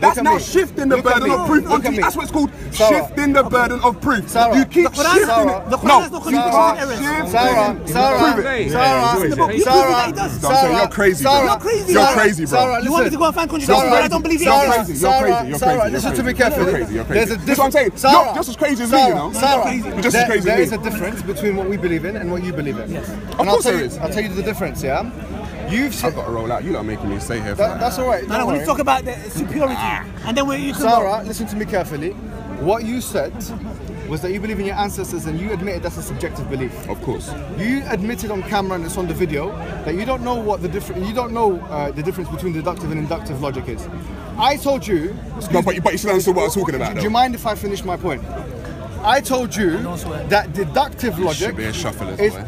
that's at now me. shifting the Look at burden me. of proof Look onto at you. me. That's what it's called, Sarah. shifting the burden of proof. Sarah. You keep The Quran- shifting Sarah. it. The Quran No, has no you contradiction can't errors. shift Sarah, it. Sarah, Prove it. Sarah, You prove Sarah, that it does. I'm saying you're crazy, bro. Sarah, You're crazy, You're Sarah. crazy, bro. Sarah, You want me to go and find contradiction, but I don't believe you. You're Sarah, crazy. You're crazy. You're Sarah, crazy. listen You're to me crazy. carefully. You're crazy. You're There's crazy. a That's what I'm saying. Sarah, You're just as crazy as me, you know. Sarah, You're just as crazy there as is a me. difference between what we believe in and what you believe in. Yes. Of course there is. I'll tell you the difference, yeah? You've I've said... got to roll out. You lot are making me stay here for That's all right. No, don't we worry. talk about the superiority. And then you can Sarah, listen to me carefully. What you said was that you believe in your ancestors and you admitted that's a subjective belief. Of course. You admitted on camera and it's on the video that you don't know what the the difference between deductive and inductive logic is. I told you. No, but you still understood what I was talking about, Do though. you mind if I finish my point? I told you that deductive logic Should be a shuffle as is. well.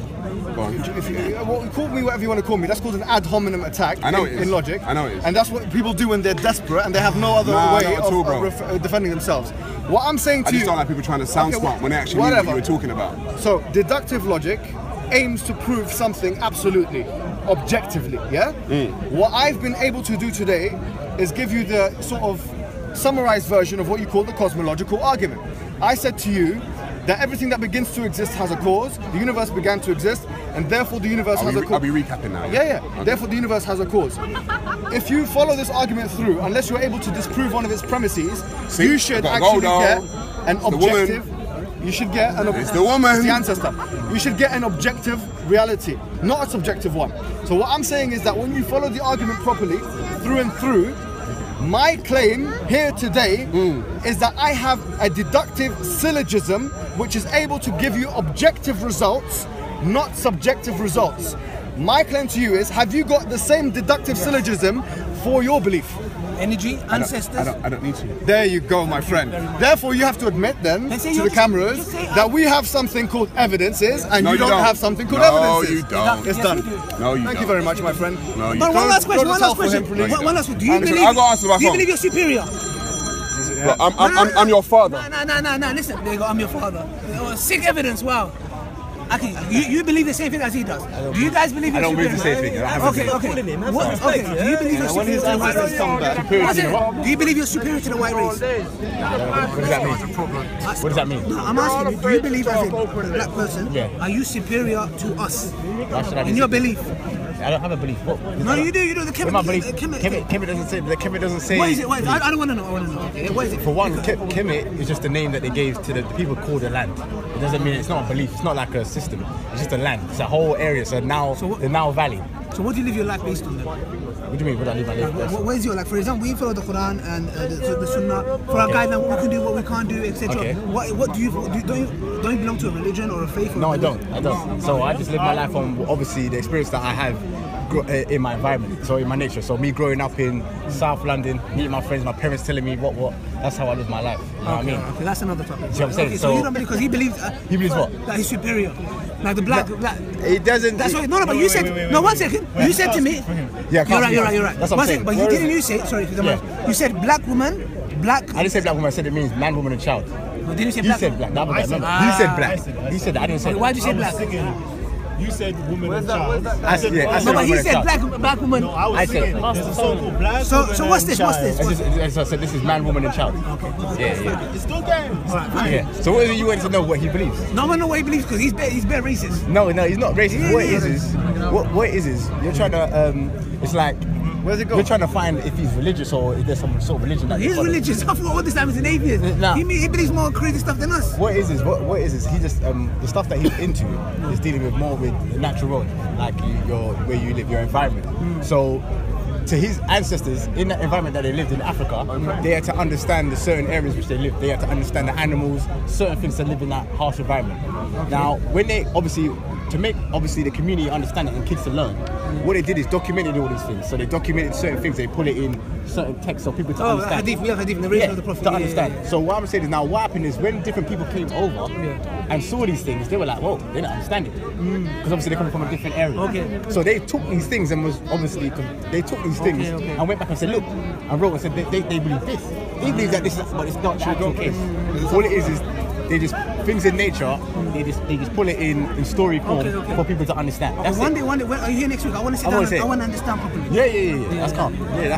Go on. If you, well, call me whatever you want to call me. That's called an ad hominem attack. I know it is. In logic. I know it is. And that's what people do when they're desperate and they have no other Nah, way not at all, bro. of defending themselves. What I'm saying to I just you. don't like people trying to sound Okay, smart when they actually knew what whatever. you were talking about. So deductive logic aims to prove something absolutely, objectively, yeah? What I've been able to do today is give you the sort of summarized version of what you call the cosmological argument. I said to you that everything that begins to exist has a cause, the universe began to exist, and therefore the universe has a cause. I'll be recapping now. Yeah. Okay. Therefore, the universe has a cause. If you follow this argument through, unless you're able to disprove one of its premises, See, you should gotta actually go, get though. an It's the woman. objective. You should get an It's the woman. It's the ancestor. You should get an objective reality, not a subjective one. So what I'm saying is that when you follow the argument properly, through and through, my claim here today is that I have a deductive syllogism which is able to give you objective results, not subjective results. My claim to you is, have you got the same deductive syllogism for your belief? energy, ancestors. I don't need to. There you go, my friend. Therefore, you have to admit then Let's say to you the just- cameras just say, that we have something called evidences and No, you you don't don't. have something called No, evidences. you don't. It's Yes, done. we do. No, you Thank don't. you very much, my friend. No, you But don't. one last question, Go one to last tell for him, question. please. One last question. Do you Listen, believe, I gotta answer my do you phone. believe you're superior? Look, I'm your father. Nah. Listen, there you go. I'm your father. Sick evidence. Wow. Okay, you believe the same thing as he does. Do you guys believe? I don't believe the same thing. Okay. Okay. Do you believe you're superior to the white race? Do you believe you're superior to the white race? What does that mean? What does that mean? No, I'm asking you. Do you believe as a black person? Yeah. Are you superior to us? Why should I be In your superior? belief? I don't have a belief. What? No, you do. The What my belief? Kemet doesn't say. The Kemet doesn't say. What is it? What is it? I don't want to know. I want to know. Okay, what is it? For one, Kemet is just the name that they gave to the people called the land. It doesn't mean it's not a belief. It's not like a system. It's just a land. It's a whole area. So now the Nile Valley. So what do you live your life based on then? What do you mean? What do I live my life based on? What is your like? For example, we follow the Quran and the Sunnah for our guideline. What we can do, what we can't do, etc. Okay. What do you don't you belong to a religion or a faith? Or No, I don't. So I just live my life on obviously the experience that I have in my environment, so in my nature. So me growing up in South London, meeting my friends, my parents telling me what. That's how I live my life. You know what I mean? Okay, that's another topic. See what I'm saying? Okay, so you don't believe because he believes. He believes what? That he's superior. Like the black. It doesn't. That's what. No, but you said. No, 1 second. You said to me. Yeah, you're right. That's what I'm saying. But you didn't. You say sorry. You said black woman, black. I didn't say black woman. I said it means man, woman, and child. No, didn't you say You black? said black. The other guy, remember? You said black. He said that. I didn't say. Why did you say black? You said woman and child. I said No, but woman he and said child. black woman. No, I was saying there's a so-called black So woman what's and this? child. So I said this is man, woman, and child. Yeah. It's still game. Yeah. So what is it you wanted to know what he believes? No one know what he believes because he's bare racist. No, he's not racist. Yeah, What he it is what it is you're trying to it's like Where's it go? you're trying to find if he's religious or if there's some sort of religion that He's religious. I thought all this time he's an atheist. Nah. He believes more crazy stuff than us. What is he just the stuff that he's into is dealing with more with the natural world, like where you live, your environment. So to his ancestors in that environment that they lived in Africa, they had to understand the certain areas which they lived. They had to understand the animals, certain things that live in that harsh environment. Now, when they to make the community understand it and kids to learn, what they did is documented all these things. So they documented certain things. They put it in certain texts so people to understand. Hadith, we have hadith, narration of the Prophet. To understand. So what I'm saying is now what happened is when different people came over and saw these things, they were like, whoa, they don't understand it. Because obviously they're coming from a different area. Okay. So they took these things and and went back and said, look, and wrote and said they believe this. They believe that this is, but it's not the actual case. All it is they just things in nature. They just pull it in story form for people to understand. That's One day, are you here next week? I want to sit down. I want to understand properly. Yeah. That's calm. Yeah.